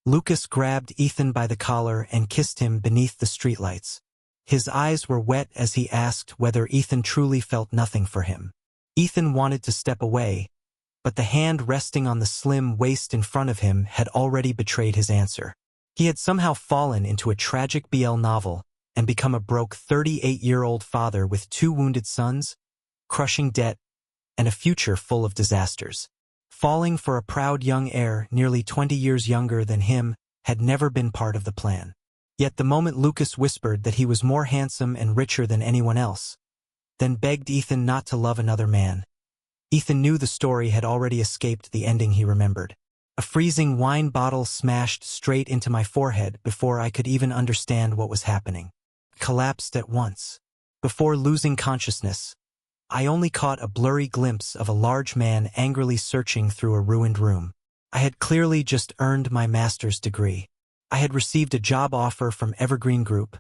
Lucas grabbed Ethan by the collar and kissed him beneath the streetlights. His eyes were wet as he asked whether Ethan truly felt nothing for him. Ethan wanted to step away, but the hand resting on the slim waist in front of him had already betrayed his answer. He had somehow fallen into a tragic BL novel and become a broke 38-year-old father with 2 wounded sons, crushing debt, and a future full of disasters. Falling for a proud young heir nearly 20 years younger than him had never been part of the plan. Yet the moment Lucas whispered that he was more handsome and richer than anyone else, then begged Ethan not to love another man, Ethan knew the story had already escaped the ending he remembered. A freezing wine bottle smashed straight into my forehead before I could even understand what was happening. Collapsed at once. Before losing consciousness, I only caught a blurry glimpse of a large man angrily searching through a ruined room. I had clearly just earned my master's degree. I had received a job offer from Evergreen Group,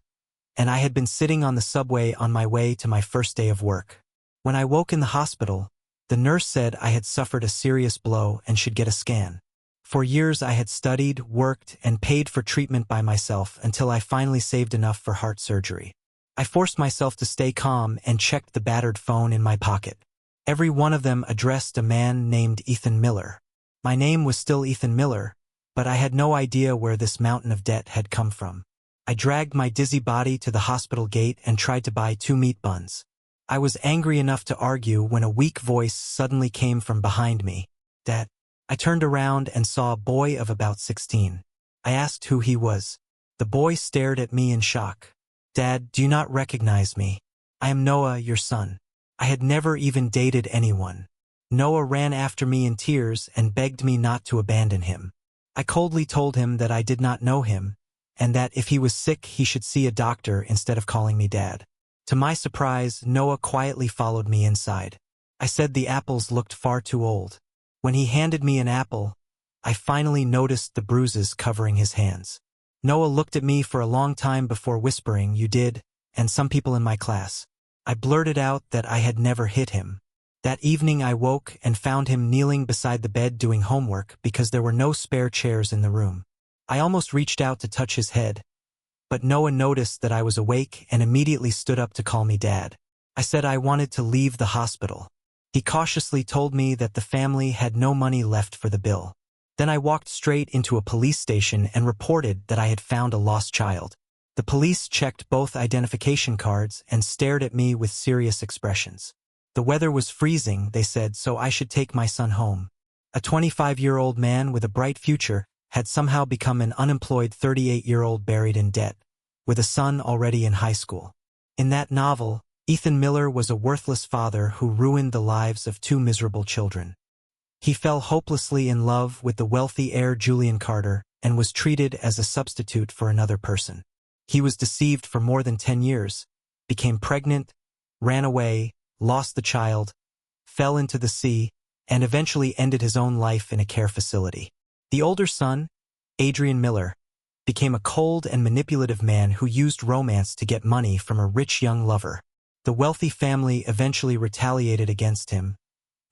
and I had been sitting on the subway on my way to my first day of work. When I woke in the hospital, the nurse said I had suffered a serious blow and should get a scan. For years I had studied, worked, and paid for treatment by myself until I finally saved enough for heart surgery. I forced myself to stay calm and checked the battered phone in my pocket. Every one of them addressed a man named Ethan Miller. My name was still Ethan Miller, but I had no idea where this mountain of debt had come from. I dragged my dizzy body to the hospital gate and tried to buy 2 meat buns. I was angry enough to argue when a weak voice suddenly came from behind me. "Dad." I turned around and saw a boy of about 16. I asked who he was. The boy stared at me in shock. "Dad, do you not recognize me? I am Noah, your son." I had never even dated anyone. Noah ran after me in tears and begged me not to abandon him. I coldly told him that I did not know him, and that if he was sick he should see a doctor instead of calling me Dad. To my surprise, Noah quietly followed me inside. I said the apples looked far too old. When he handed me an apple, I finally noticed the bruises covering his hands. Noah looked at me for a long time before whispering, "You did, and some people in my class." I blurted out that I had never hit him. That evening I woke and found him kneeling beside the bed doing homework because there were no spare chairs in the room. I almost reached out to touch his head, but Noah noticed that I was awake and immediately stood up to call me Dad. I said I wanted to leave the hospital. He cautiously told me that the family had no money left for the bill. Then I walked straight into a police station and reported that I had found a lost child. The police checked both identification cards and stared at me with serious expressions. The weather was freezing, they said, so I should take my son home. A 25-year-old man with a bright future had somehow become an unemployed 38-year-old buried in debt, with a son already in high school. In that novel, Ethan Miller was a worthless father who ruined the lives of 2 miserable children. He fell hopelessly in love with the wealthy heir Julian Carter and was treated as a substitute for another person. He was deceived for more than 10 years, became pregnant, ran away, lost the child, fell into the sea, and eventually ended his own life in a care facility. The older son, Adrian Miller, became a cold and manipulative man who used romance to get money from a rich young lover. The wealthy family eventually retaliated against him,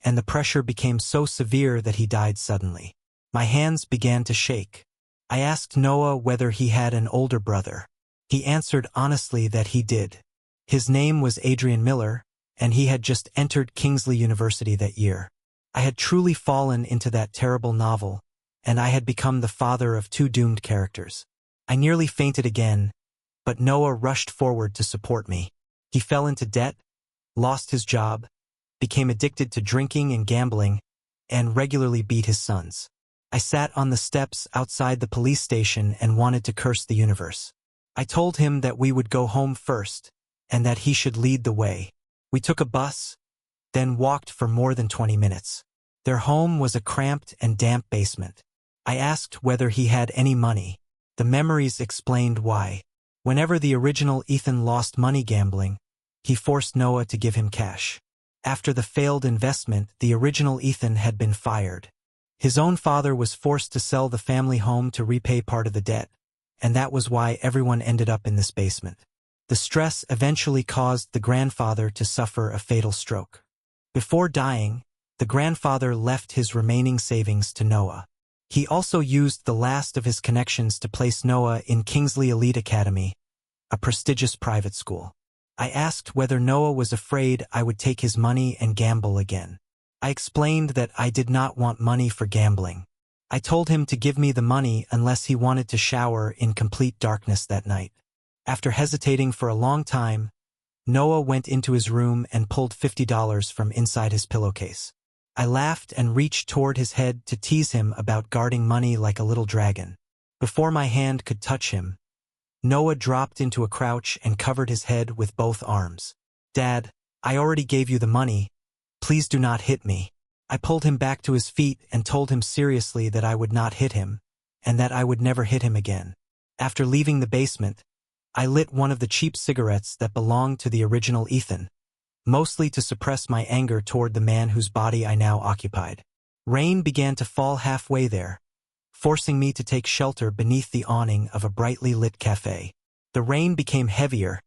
and the pressure became so severe that he died suddenly. My hands began to shake. I asked Noah whether he had an older brother. He answered honestly that he did. His name was Adrian Miller, and he had just entered Kingsley University that year. I had truly fallen into that terrible novel, and I had become the father of 2 doomed characters. I nearly fainted again, but Noah rushed forward to support me. He fell into debt, lost his job, became addicted to drinking and gambling, and regularly beat his sons. I sat on the steps outside the police station and wanted to curse the universe. I told him that we would go home first, and that he should lead the way. We took a bus, then walked for more than 20 minutes. Their home was a cramped and damp basement. I asked whether he had any money. The memories explained why. Whenever the original Ethan lost money gambling, he forced Noah to give him cash. After the failed investment, the original Ethan had been fired. His own father was forced to sell the family home to repay part of the debt, and that was why everyone ended up in this basement. The stress eventually caused the grandfather to suffer a fatal stroke. Before dying, the grandfather left his remaining savings to Noah. He also used the last of his connections to place Noah in Kingsley Elite Academy, a prestigious private school. I asked whether Noah was afraid I would take his money and gamble again. I explained that I did not want money for gambling. I told him to give me the money unless he wanted to shower in complete darkness that night. After hesitating for a long time, Noah went into his room and pulled $50 from inside his pillowcase. I laughed and reached toward his head to tease him about guarding money like a little dragon. Before my hand could touch him, Noah dropped into a crouch and covered his head with both arms. "Dad, I already gave you the money. Please do not hit me." I pulled him back to his feet and told him seriously that I would not hit him, and that I would never hit him again. After leaving the basement, I lit one of the cheap cigarettes that belonged to the original Ethan, mostly to suppress my anger toward the man whose body I now occupied. Rain began to fall halfway there, forcing me to take shelter beneath the awning of a brightly lit cafe. The rain became heavier,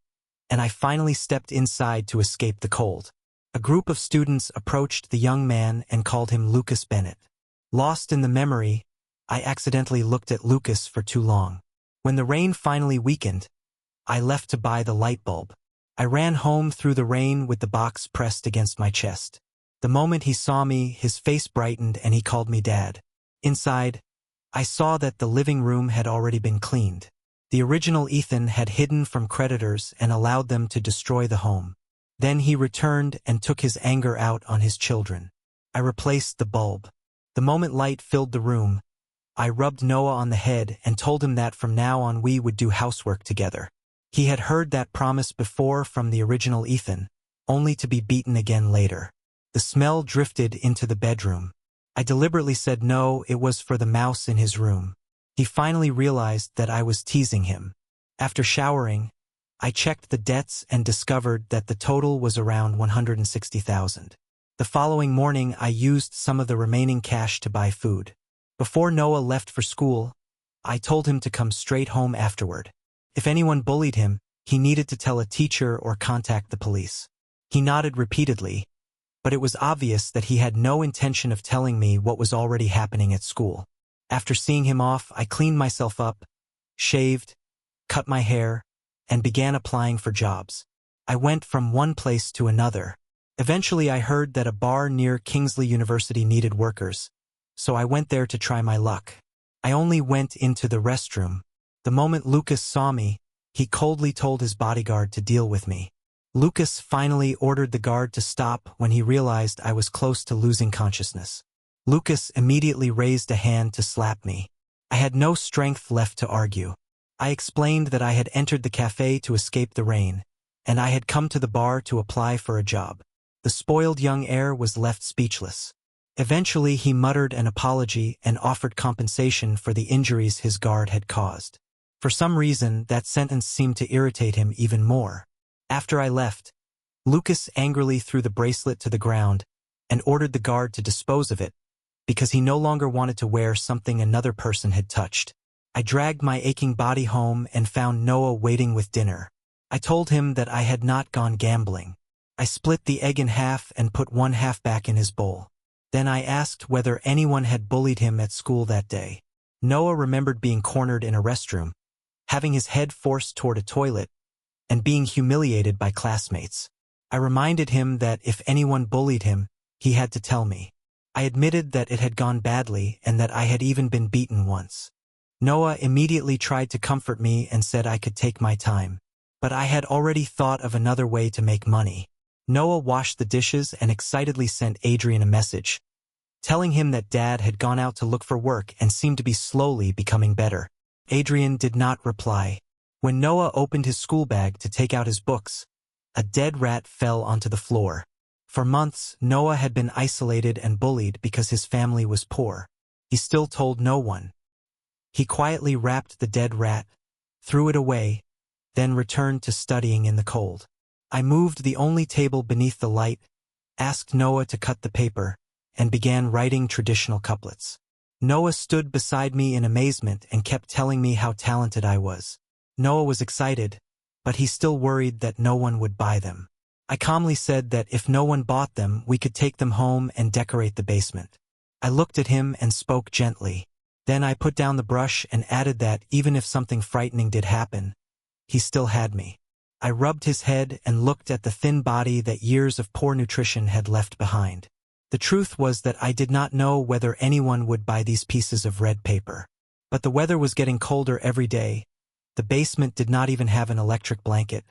and I finally stepped inside to escape the cold. A group of students approached the young man and called him Lucas Bennett. Lost in the memory, I accidentally looked at Lucas for too long. When the rain finally weakened, I left to buy the light bulb. I ran home through the rain with the box pressed against my chest. The moment he saw me, his face brightened and he called me Dad. Inside, I saw that the living room had already been cleaned. The original Ethan had hidden from creditors and allowed them to destroy the home. Then he returned and took his anger out on his children. I replaced the bulb. The moment light filled the room, I rubbed Noah on the head and told him that from now on we would do housework together. He had heard that promise before from the original Ethan, only to be beaten again later. The smell drifted into the bedroom. I deliberately said no, it was for the mouse in his room. He finally realized that I was teasing him. After showering, I checked the debts and discovered that the total was around $160,000. The following morning I used some of the remaining cash to buy food. Before Noah left for school, I told him to come straight home afterward. If anyone bullied him, he needed to tell a teacher or contact the police. He nodded repeatedly, but it was obvious that he had no intention of telling me what was already happening at school. After seeing him off, I cleaned myself up, shaved, cut my hair, and began applying for jobs. I went from one place to another. Eventually I heard that a bar near Kingsley University needed workers, so I went there to try my luck. I only went into the restroom. The moment Lucas saw me, he coldly told his bodyguard to deal with me. Lucas finally ordered the guard to stop when he realized I was close to losing consciousness. Lucas immediately raised a hand to slap me. I had no strength left to argue. I explained that I had entered the cafe to escape the rain, and I had come to the bar to apply for a job. The spoiled young heir was left speechless. Eventually he muttered an apology and offered compensation for the injuries his guard had caused. For some reason, that sentence seemed to irritate him even more. After I left, Lucas angrily threw the bracelet to the ground and ordered the guard to dispose of it, because he no longer wanted to wear something another person had touched. I dragged my aching body home and found Noah waiting with dinner. I told him that I had not gone gambling. I split the egg in half and put one half back in his bowl. Then I asked whether anyone had bullied him at school that day. Noah remembered being cornered in a restroom, having his head forced toward a toilet, and being humiliated by classmates. I reminded him that if anyone bullied him, he had to tell me. I admitted that it had gone badly and that I had even been beaten once. Noah immediately tried to comfort me and said I could take my time. But I had already thought of another way to make money. Noah washed the dishes and excitedly sent Adrian a message, telling him that Dad had gone out to look for work and seemed to be slowly becoming better. Adrian did not reply. When Noah opened his school bag to take out his books, a dead rat fell onto the floor. For months, Noah had been isolated and bullied because his family was poor. He still told no one. He quietly wrapped the dead rat, threw it away, then returned to studying in the cold. I moved the only table beneath the light, asked Noah to cut the paper, and began writing traditional couplets. Noah stood beside me in amazement and kept telling me how talented I was. Noah was excited, but he still worried that no one would buy them. I calmly said that if no one bought them, we could take them home and decorate the basement. I looked at him and spoke gently. Then I put down the brush and added that, even if something frightening did happen, he still had me. I rubbed his head and looked at the thin body that years of poor nutrition had left behind. The truth was that I did not know whether anyone would buy these pieces of red paper. But the weather was getting colder every day. The basement did not even have an electric blanket,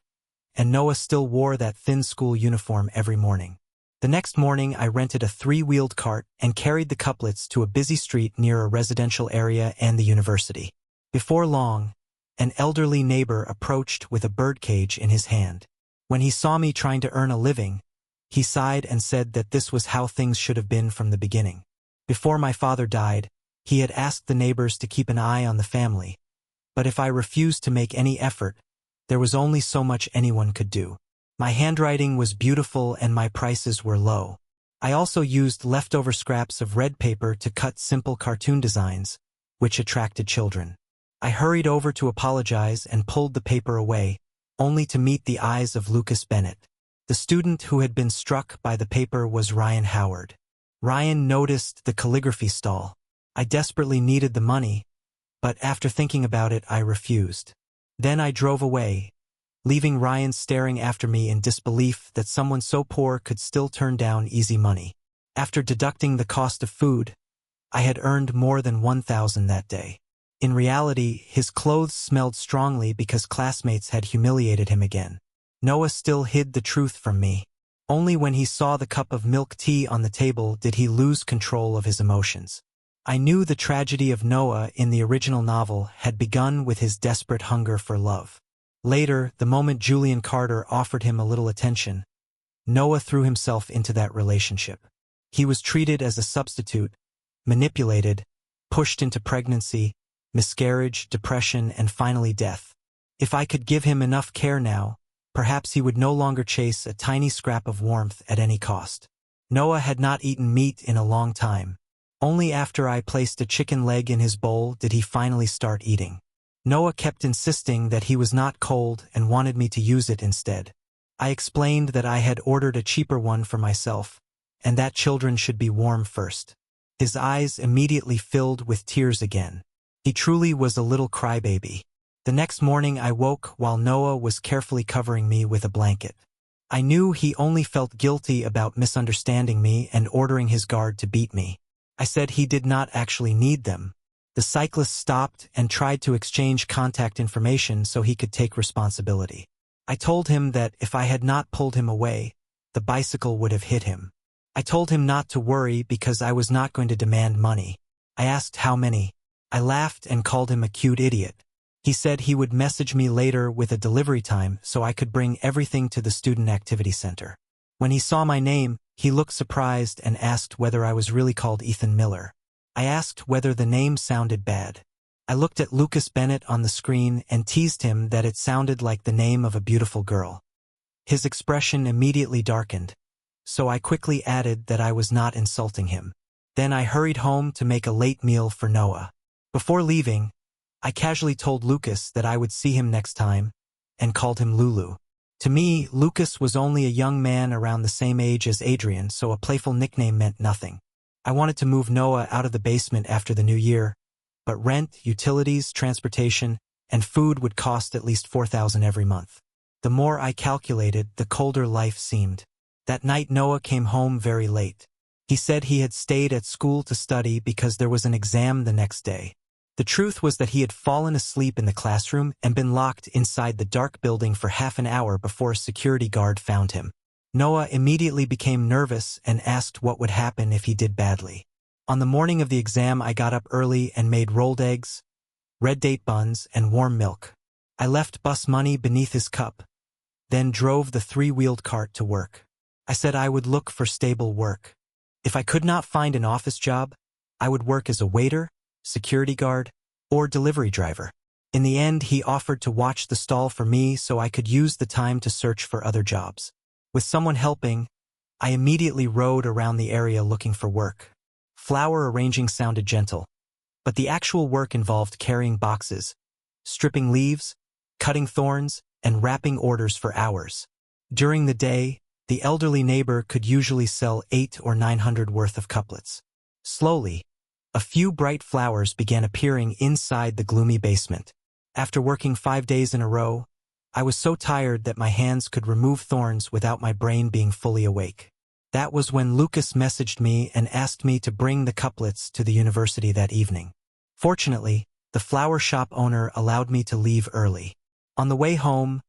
and Noah still wore that thin school uniform every morning. The next morning I rented a 3-wheeled cart and carried the couplets to a busy street near a residential area and the university. Before long, an elderly neighbor approached with a birdcage in his hand. When he saw me trying to earn a living, he sighed and said that this was how things should have been from the beginning. Before my father died, he had asked the neighbors to keep an eye on the family, but if I refused to make any effort, there was only so much anyone could do. My handwriting was beautiful and my prices were low. I also used leftover scraps of red paper to cut simple cartoon designs, which attracted children. I hurried over to apologize and pulled the paper away, only to meet the eyes of Lucas Bennett. The student who had been struck by the paper was Ryan Howard. Ryan noticed the calligraphy stall. I desperately needed the money, but after thinking about it, I refused. Then I drove away, leaving Ryan staring after me in disbelief that someone so poor could still turn down easy money. After deducting the cost of food, I had earned more than $1,000 that day. In reality, his clothes smelled strongly because classmates had humiliated him again. Noah still hid the truth from me. Only when he saw the cup of milk tea on the table did he lose control of his emotions. I knew the tragedy of Noah in the original novel had begun with his desperate hunger for love. Later, the moment Julian Carter offered him a little attention, Noah threw himself into that relationship. He was treated as a substitute, manipulated, pushed into pregnancy, miscarriage, depression, and finally death. If I could give him enough care now, perhaps he would no longer chase a tiny scrap of warmth at any cost. Noah had not eaten meat in a long time. Only after I placed a chicken leg in his bowl did he finally start eating. Noah kept insisting that he was not cold and wanted me to use it instead. I explained that I had ordered a cheaper one for myself, and that children should be warm first. His eyes immediately filled with tears again. He truly was a little crybaby. The next morning I woke while Noah was carefully covering me with a blanket. I knew he only felt guilty about misunderstanding me and ordering his guard to beat me. I said he did not actually need them. The cyclist stopped and tried to exchange contact information so he could take responsibility. I told him that if I had not pulled him away, the bicycle would have hit him. I told him not to worry because I was not going to demand money. I asked how many. I laughed and called him a cute idiot. He said he would message me later with a delivery time so I could bring everything to the student activity center. When he saw my name, he looked surprised and asked whether I was really called Ethan Miller. I asked whether the name sounded bad. I looked at Lucas Bennett on the screen and teased him that it sounded like the name of a beautiful girl. His expression immediately darkened, so I quickly added that I was not insulting him. Then I hurried home to make a late meal for Noah. Before leaving, I casually told Lucas that I would see him next time, and called him Lulu. To me, Lucas was only a young man around the same age as Adrian, so a playful nickname meant nothing. I wanted to move Noah out of the basement after the new year, but rent, utilities, transportation, and food would cost at least $4,000 every month. The more I calculated, the colder life seemed. That night Noah came home very late. He said he had stayed at school to study because there was an exam the next day. The truth was that he had fallen asleep in the classroom and been locked inside the dark building for half an hour before a security guard found him. Noah immediately became nervous and asked what would happen if he did badly. On the morning of the exam, I got up early and made rolled eggs, red date buns, and warm milk. I left bus money beneath his cup, then drove the 3-wheeled cart to work. I said I would look for stable work. If I could not find an office job, I would work as a waiter, security guard, or delivery driver. In the end, he offered to watch the stall for me so I could use the time to search for other jobs. With someone helping, I immediately rode around the area looking for work. Flower arranging sounded gentle, but the actual work involved carrying boxes, stripping leaves, cutting thorns, and wrapping orders for hours. During the day, the elderly neighbor could usually sell 800 or 900 worth of couplets. Slowly, A few bright flowers began appearing inside the gloomy basement. After working 5 days in a row, I was so tired that my hands could remove thorns without my brain being fully awake. That was when Lucas messaged me and asked me to bring the couplets to the university that evening. Fortunately, the flower shop owner allowed me to leave early. On the way home,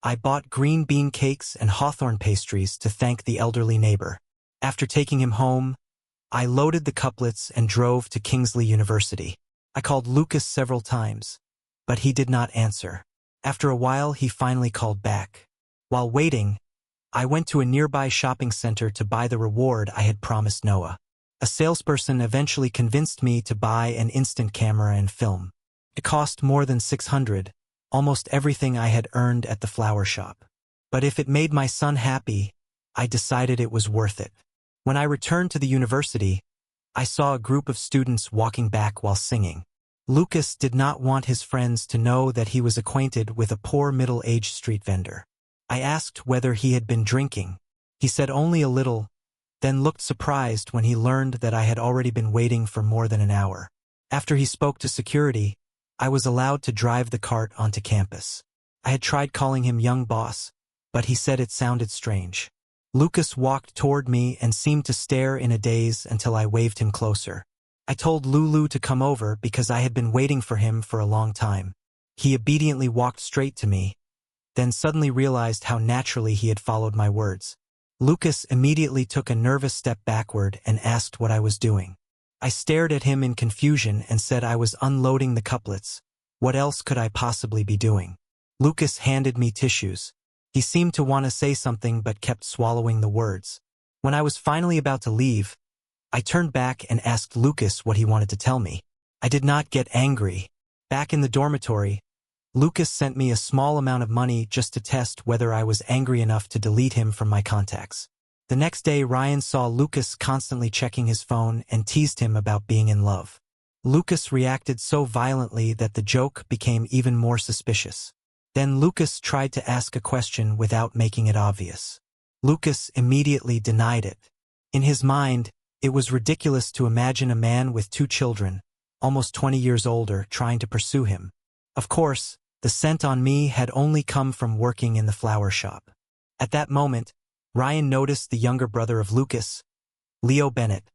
I bought green bean cakes and hawthorn pastries to thank the elderly neighbor. After taking him home, I loaded the couplets and drove to Kingsley University. I called Lucas several times, but he did not answer. After a while, he finally called back. While waiting, I went to a nearby shopping center to buy the reward I had promised Noah. A salesperson eventually convinced me to buy an instant camera and film. It cost more than $600, almost everything I had earned at the flower shop. But if it made my son happy, I decided it was worth it. When I returned to the university, I saw a group of students walking back while singing. Lucas did not want his friends to know that he was acquainted with a poor middle-aged street vendor. I asked whether he had been drinking. He said only a little, then looked surprised when he learned that I had already been waiting for more than an hour. After he spoke to security, I was allowed to drive the cart onto campus. I had tried calling him young boss, but he said it sounded strange. Lucas walked toward me and seemed to stare in a daze until I waved him closer. I told Lulu to come over because I had been waiting for him for a long time. He obediently walked straight to me, then suddenly realized how naturally he had followed my words. Lucas immediately took a nervous step backward and asked what I was doing. I stared at him in confusion and said I was unloading the couplets. What else could I possibly be doing? Lucas handed me tissues. He seemed to want to say something but kept swallowing the words. When I was finally about to leave, I turned back and asked Lucas what he wanted to tell me. I did not get angry. Back in the dormitory, Lucas sent me a small amount of money just to test whether I was angry enough to delete him from my contacts. The next day, Ryan saw Lucas constantly checking his phone and teased him about being in love. Lucas reacted so violently that the joke became even more suspicious. Then Lucas tried to ask a question without making it obvious. Lucas immediately denied it. In his mind, it was ridiculous to imagine a man with 2 children, almost 20 years older, trying to pursue him. Of course, the scent on me had only come from working in the flower shop. At that moment, Ryan noticed the younger brother of Lucas, Leo Bennett,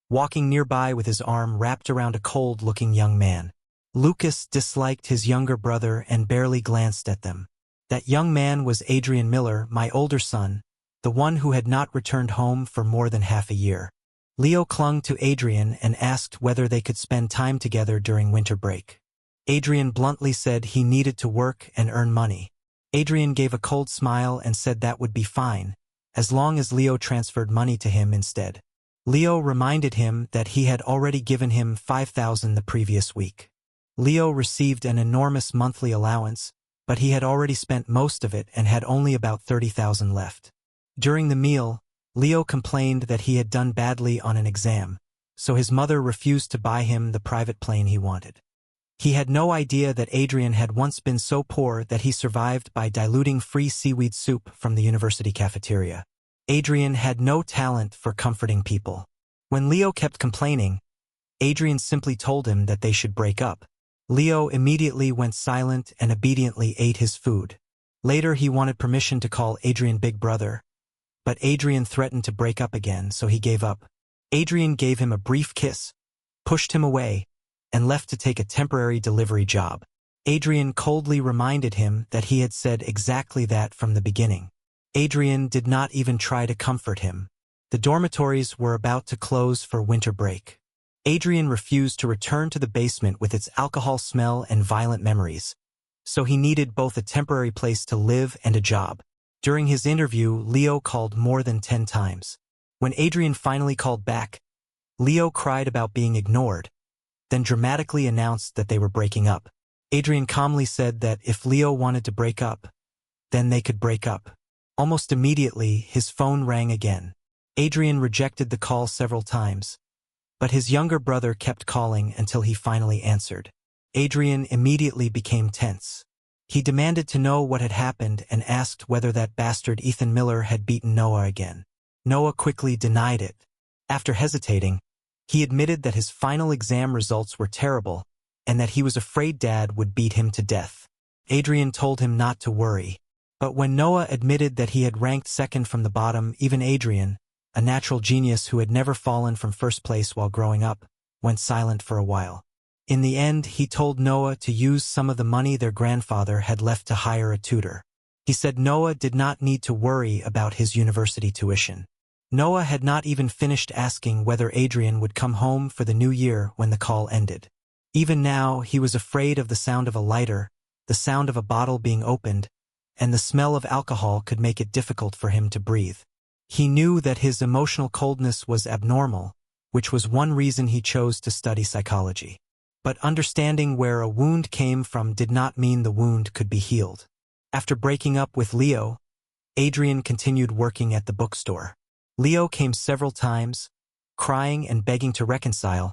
walking nearby with his arm wrapped around a cold-looking young man. Lucas disliked his younger brother and barely glanced at them. That young man was Adrian Miller, my older son, the one who had not returned home for more than half a year. Leo clung to Adrian and asked whether they could spend time together during winter break. Adrian bluntly said he needed to work and earn money. Adrian gave a cold smile and said that would be fine, as long as Leo transferred money to him instead. Leo reminded him that he had already given him $5,000 the previous week. Leo received an enormous monthly allowance, but he had already spent most of it and had only about $30,000 left. During the meal, Leo complained that he had done badly on an exam, so his mother refused to buy him the private plane he wanted. He had no idea that Adrian had once been so poor that he survived by diluting free seaweed soup from the university cafeteria. Adrian had no talent for comforting people. When Leo kept complaining, Adrian simply told him that they should break up. Leo immediately went silent and obediently ate his food. Later he wanted permission to call Adrian Big Brother, but Adrian threatened to break up again, so he gave up. Adrian gave him a brief kiss, pushed him away, and left to take a temporary delivery job. Adrian coldly reminded him that he had said exactly that from the beginning. Adrian did not even try to comfort him. The dormitories were about to close for winter break. Adrian refused to return to the basement with its alcohol smell and violent memories, so he needed both a temporary place to live and a job. During his interview, Leo called more than 10 times. When Adrian finally called back, Leo cried about being ignored, then dramatically announced that they were breaking up. Adrian calmly said that if Leo wanted to break up, then they could break up. Almost immediately, his phone rang again. Adrian rejected the call several times, but his younger brother kept calling until he finally answered. Adrian immediately became tense. He demanded to know what had happened and asked whether that bastard Ethan Miller had beaten Noah again. Noah quickly denied it. After hesitating, He admitted that his final exam results were terrible and that he was afraid Dad would beat him to death. Adrian told him not to worry. But when Noah admitted that he had ranked second from the bottom, even Adrian, a natural genius who had never fallen from first place while growing up, went silent for a while. In the end, he told Noah to use some of the money their grandfather had left to hire a tutor. He said Noah did not need to worry about his university tuition. Noah had not even finished asking whether Adrian would come home for the new year when the call ended. Even now, he was afraid of the sound of a lighter, the sound of a bottle being opened, and the smell of alcohol could make it difficult for him to breathe. He knew that his emotional coldness was abnormal, which was one reason he chose to study psychology. But understanding where a wound came from did not mean the wound could be healed. After breaking up with Leo, Adrian continued working at the bookstore. Leo came several times, crying and begging to reconcile,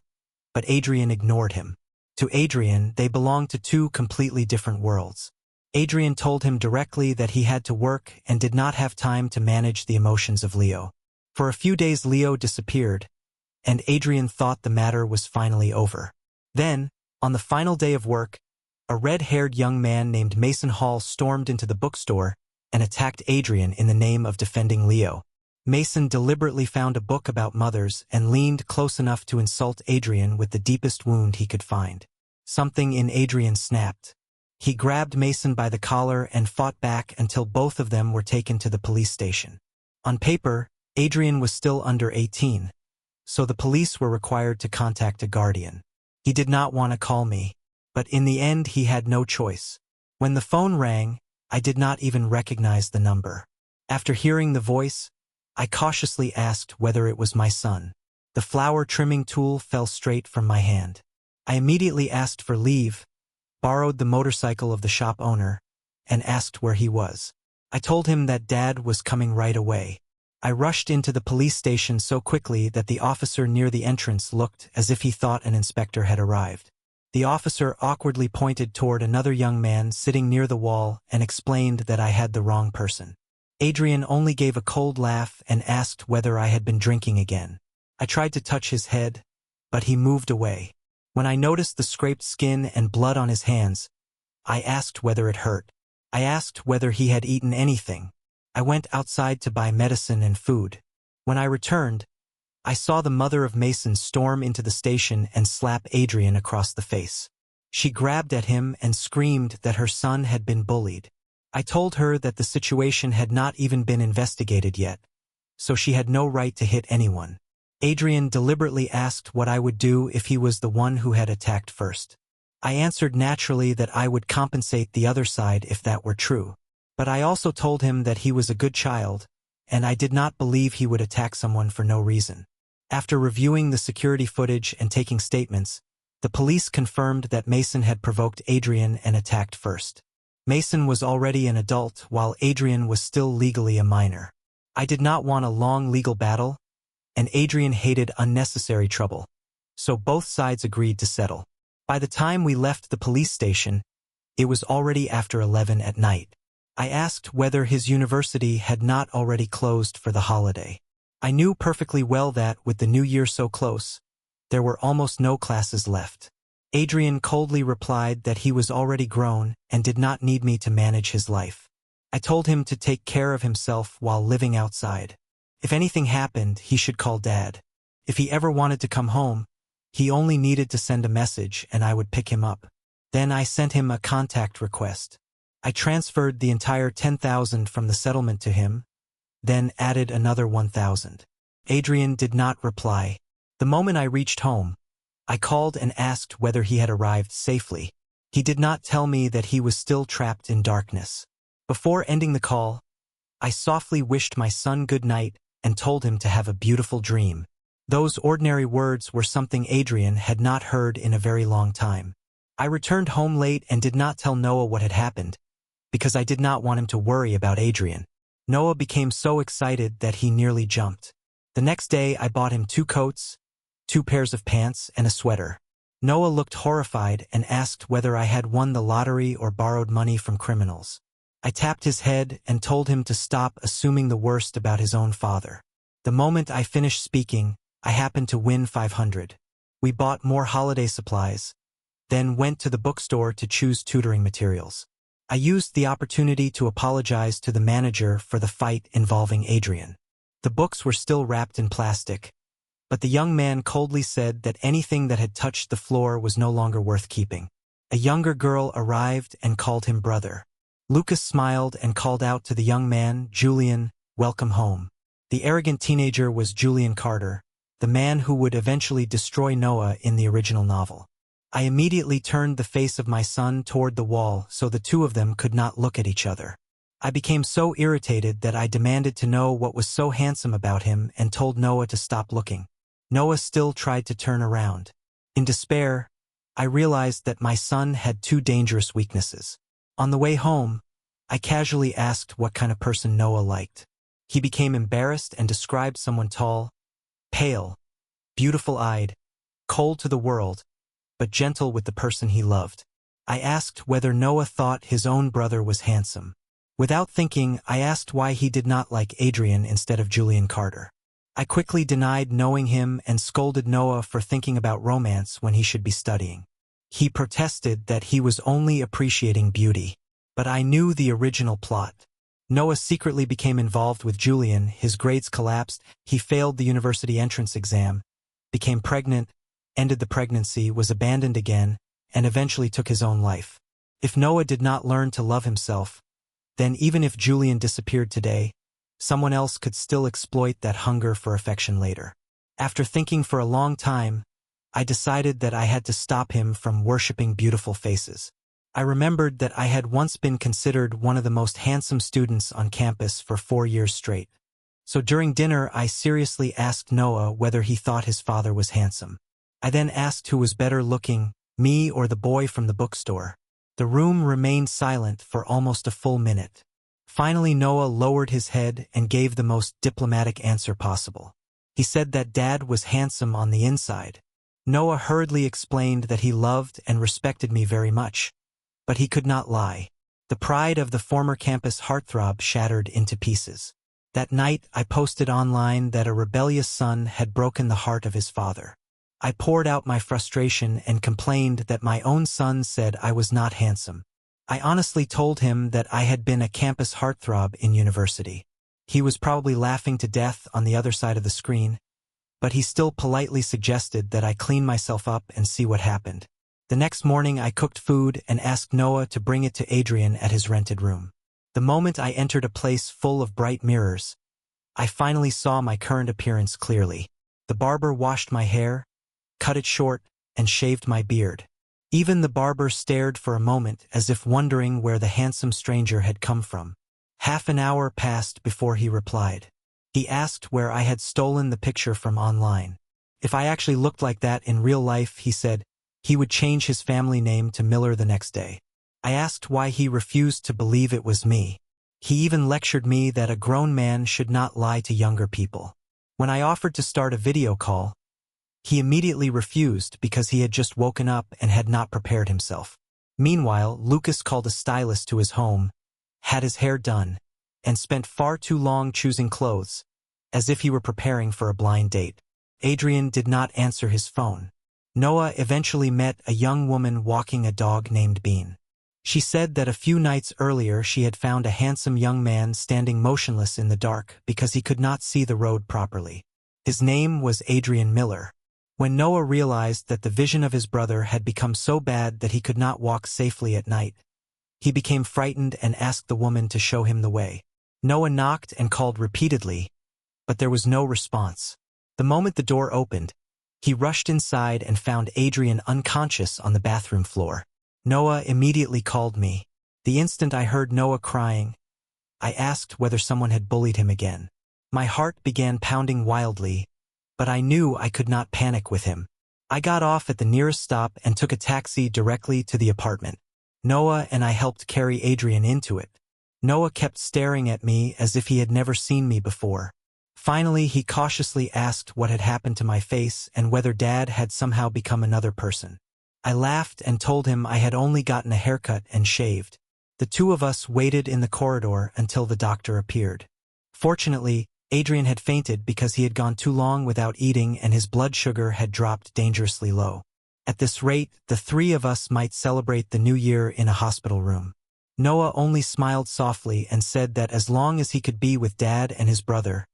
but Adrian ignored him. To Adrian, they belonged to two completely different worlds. Adrian told him directly that he had to work and did not have time to manage the emotions of Leo. For a few days Leo disappeared, and Adrian thought the matter was finally over. Then, on the final day of work, a red-haired young man named Mason Hall stormed into the bookstore and attacked Adrian in the name of defending Leo. Mason deliberately found a book about mothers and leaned close enough to insult Adrian with the deepest wound he could find. Something in Adrian snapped. He grabbed Mason by the collar and fought back until both of them were taken to the police station. On paper, Adrian was still under 18, so the police were required to contact a guardian. He did not want to call me, but in the end he had no choice. When the phone rang, I did not even recognize the number. After hearing the voice, I cautiously asked whether it was my son. The flower trimming tool fell straight from my hand. I immediately asked for leave, borrowed the motorcycle of the shop owner, and asked where he was. I told him that Dad was coming right away. I rushed into the police station so quickly that the officer near the entrance looked as if he thought an inspector had arrived. The officer awkwardly pointed toward another young man sitting near the wall and explained that I had the wrong person. Adrian only gave a cold laugh and asked whether I had been drinking again. I tried to touch his head, but he moved away. When I noticed the scraped skin and blood on his hands, I asked whether it hurt. I asked whether he had eaten anything. I went outside to buy medicine and food. When I returned, I saw the mother of Mason storm into the station and slap Adrian across the face. She grabbed at him and screamed that her son had been bullied. I told her that the situation had not even been investigated yet, so she had no right to hit anyone. Adrian deliberately asked what I would do if he was the one who had attacked first. I answered naturally that I would compensate the other side if that were true. But I also told him that he was a good child, and I did not believe he would attack someone for no reason. After reviewing the security footage and taking statements, the police confirmed that Mason had provoked Adrian and attacked first. Mason was already an adult while Adrian was still legally a minor. I did not want a long legal battle, and Adrian hated unnecessary trouble, so both sides agreed to settle. By the time we left the police station, it was already after 11 at night. I asked whether his university had not already closed for the holiday. I knew perfectly well that, with the new year so close, there were almost no classes left. Adrian coldly replied that he was already grown and did not need me to manage his life. I told him to take care of himself while living outside. If anything happened, he should call Dad. If he ever wanted to come home, he only needed to send a message and I would pick him up. Then I sent him a contact request. I transferred the entire $10,000 from the settlement to him, then added another $1,000. Adrian did not reply. The moment I reached home, I called and asked whether he had arrived safely. He did not tell me that he was still trapped in darkness. Before ending the call, I softly wished my son good night and told him to have a beautiful dream. Those ordinary words were something Adrian had not heard in a very long time. I returned home late and did not tell Noah what had happened, because I did not want him to worry about Adrian. Noah became so excited that he nearly jumped. The next day I bought him 2 coats, 2 pairs of pants, and a sweater. Noah looked horrified and asked whether I had won the lottery or borrowed money from criminals. I tapped his head and told him to stop assuming the worst about his own father. The moment I finished speaking, I happened to win 500. We bought more holiday supplies, then went to the bookstore to choose tutoring materials. I used the opportunity to apologize to the manager for the fight involving Adrian. The books were still wrapped in plastic, but the young man coldly said that anything that had touched the floor was no longer worth keeping. A younger girl arrived and called him brother. Lucas smiled and called out to the young man, "Julian, welcome home." The arrogant teenager was Julian Carter, the man who would eventually destroy Noah in the original novel. I immediately turned the face of my son toward the wall so the two of them could not look at each other. I became so irritated that I demanded to know what was so handsome about him and told Noah to stop looking. Noah still tried to turn around. In despair, I realized that my son had two dangerous weaknesses. On the way home, I casually asked what kind of person Noah liked. He became embarrassed and described someone tall, pale, beautiful-eyed, cold to the world, but gentle with the person he loved. I asked whether Noah thought his own brother was handsome. Without thinking, I asked why he did not like Adrian instead of Julian Carter. I quickly denied knowing him and scolded Noah for thinking about romance when he should be studying. He protested that he was only appreciating beauty. But I knew the original plot. Noah secretly became involved with Julian, his grades collapsed, he failed the university entrance exam, became pregnant, ended the pregnancy, was abandoned again, and eventually took his own life. If Noah did not learn to love himself, then even if Julian disappeared today, someone else could still exploit that hunger for affection later. After thinking for a long time, I decided that I had to stop him from worshipping beautiful faces. I remembered that I had once been considered one of the most handsome students on campus for 4 years straight. So during dinner, I seriously asked Noah whether he thought his father was handsome. I then asked who was better looking, me or the boy from the bookstore. The room remained silent for almost a full minute. Finally, Noah lowered his head and gave the most diplomatic answer possible. He said that Dad was handsome on the inside. Noah hurriedly explained that he loved and respected me very much. But he could not lie. The pride of the former campus heartthrob shattered into pieces. That night, I posted online that a rebellious son had broken the heart of his father. I poured out my frustration and complained that my own son said I was not handsome. I honestly told him that I had been a campus heartthrob in university. He was probably laughing to death on the other side of the screen, but he still politely suggested that I clean myself up and see what happened. The next morning I cooked food and asked Noah to bring it to Adrian at his rented room. The moment I entered a place full of bright mirrors, I finally saw my current appearance clearly. The barber washed my hair, cut it short, and shaved my beard. Even the barber stared for a moment as if wondering where the handsome stranger had come from. Half an hour passed before he replied. He asked where I had stolen the picture from online. If I actually looked like that in real life, he said, he would change his family name to Miller the next day. I asked why he refused to believe it was me. He even lectured me that a grown man should not lie to younger people. When I offered to start a video call, he immediately refused because he had just woken up and had not prepared himself. Meanwhile, Lucas called a stylist to his home, had his hair done, and spent far too long choosing clothes, as if he were preparing for a blind date. Adrian did not answer his phone. Noah eventually met a young woman walking a dog named Bean. She said that a few nights earlier she had found a handsome young man standing motionless in the dark because he could not see the road properly. His name was Adrian Miller. When Noah realized that the vision of his brother had become so bad that he could not walk safely at night, he became frightened and asked the woman to show him the way. Noah knocked and called repeatedly, but there was no response. The moment the door opened, he rushed inside and found Adrian unconscious on the bathroom floor. Noah immediately called me. The instant I heard Noah crying, I asked whether someone had bullied him again. My heart began pounding wildly, but I knew I could not panic with him. I got off at the nearest stop and took a taxi directly to the apartment. Noah and I helped carry Adrian into it. Noah kept staring at me as if he had never seen me before. Finally, he cautiously asked what had happened to my face and whether Dad had somehow become another person. I laughed and told him I had only gotten a haircut and shaved. The two of us waited in the corridor until the doctor appeared. Fortunately, Adrian had fainted because he had gone too long without eating and his blood sugar had dropped dangerously low. At this rate, the three of us might celebrate the new year in a hospital room. Noah only smiled softly and said that as long as he could be with Dad and his brother,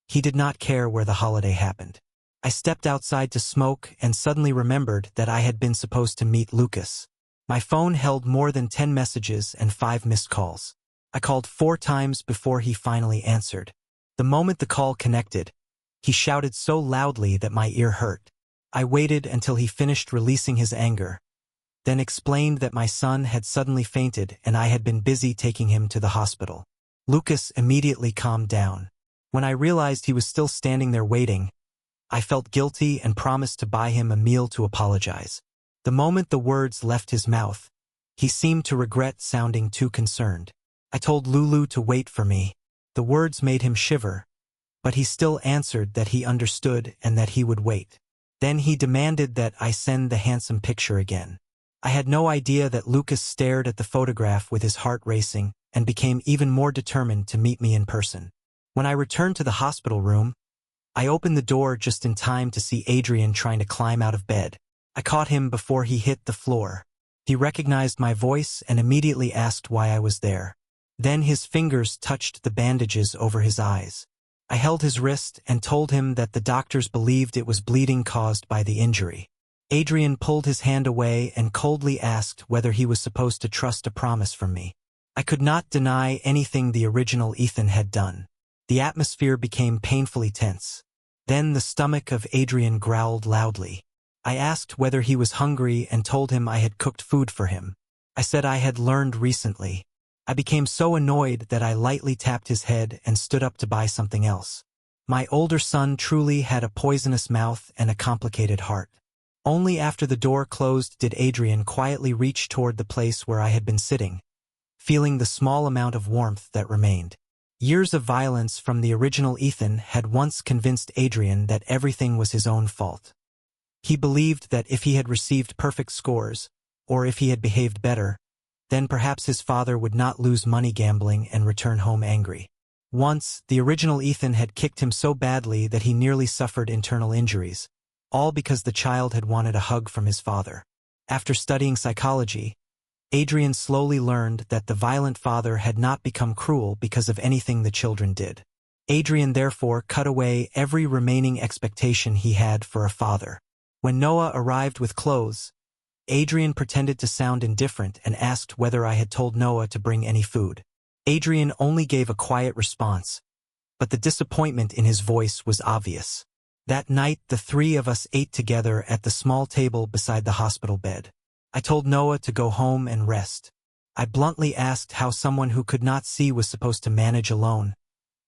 he did not care where the holiday happened. I stepped outside to smoke and suddenly remembered that I had been supposed to meet Lucas. My phone held more than 10 messages and 5 missed calls. I called 4 times before he finally answered. The moment the call connected, he shouted so loudly that my ear hurt. I waited until he finished releasing his anger, then explained that my son had suddenly fainted and I had been busy taking him to the hospital. Lucas immediately calmed down. When I realized he was still standing there waiting, I felt guilty and promised to buy him a meal to apologize. The moment the words left his mouth, he seemed to regret sounding too concerned. I told Lulu to wait for me. The words made him shiver, but he still answered that he understood and that he would wait. Then he demanded that I send the handsome picture again. I had no idea that Lucas stared at the photograph with his heart racing and became even more determined to meet me in person. When I returned to the hospital room, I opened the door just in time to see Adrian trying to climb out of bed. I caught him before he hit the floor. He recognized my voice and immediately asked why I was there. Then his fingers touched the bandages over his eyes. I held his wrist and told him that the doctors believed it was bleeding caused by the injury. Adrian pulled his hand away and coldly asked whether he was supposed to trust a promise from me. I could not deny anything the original Ethan had done. The atmosphere became painfully tense. Then the stomach of Adrian growled loudly. I asked whether he was hungry and told him I had cooked food for him. I said I had learned recently. I became so annoyed that I lightly tapped his head and stood up to buy something else. My older son truly had a poisonous mouth and a complicated heart. Only after the door closed did Adrian quietly reach toward the place where I had been sitting, feeling the small amount of warmth that remained. Years of violence from the original Ethan had once convinced Adrian that everything was his own fault. He believed that if he had received perfect scores, or if he had behaved better, then perhaps his father would not lose money gambling and return home angry. Once, the original Ethan had kicked him so badly that he nearly suffered internal injuries, all because the child had wanted a hug from his father. After studying psychology, Adrian slowly learned that the violent father had not become cruel because of anything the children did. Adrian therefore cut away every remaining expectation he had for a father. When Noah arrived with clothes, Adrian pretended to sound indifferent and asked whether I had told Noah to bring any food. Adrian only gave a quiet response, but the disappointment in his voice was obvious. That night, the three of us ate together at the small table beside the hospital bed. I told Noah to go home and rest. I bluntly asked how someone who could not see was supposed to manage alone,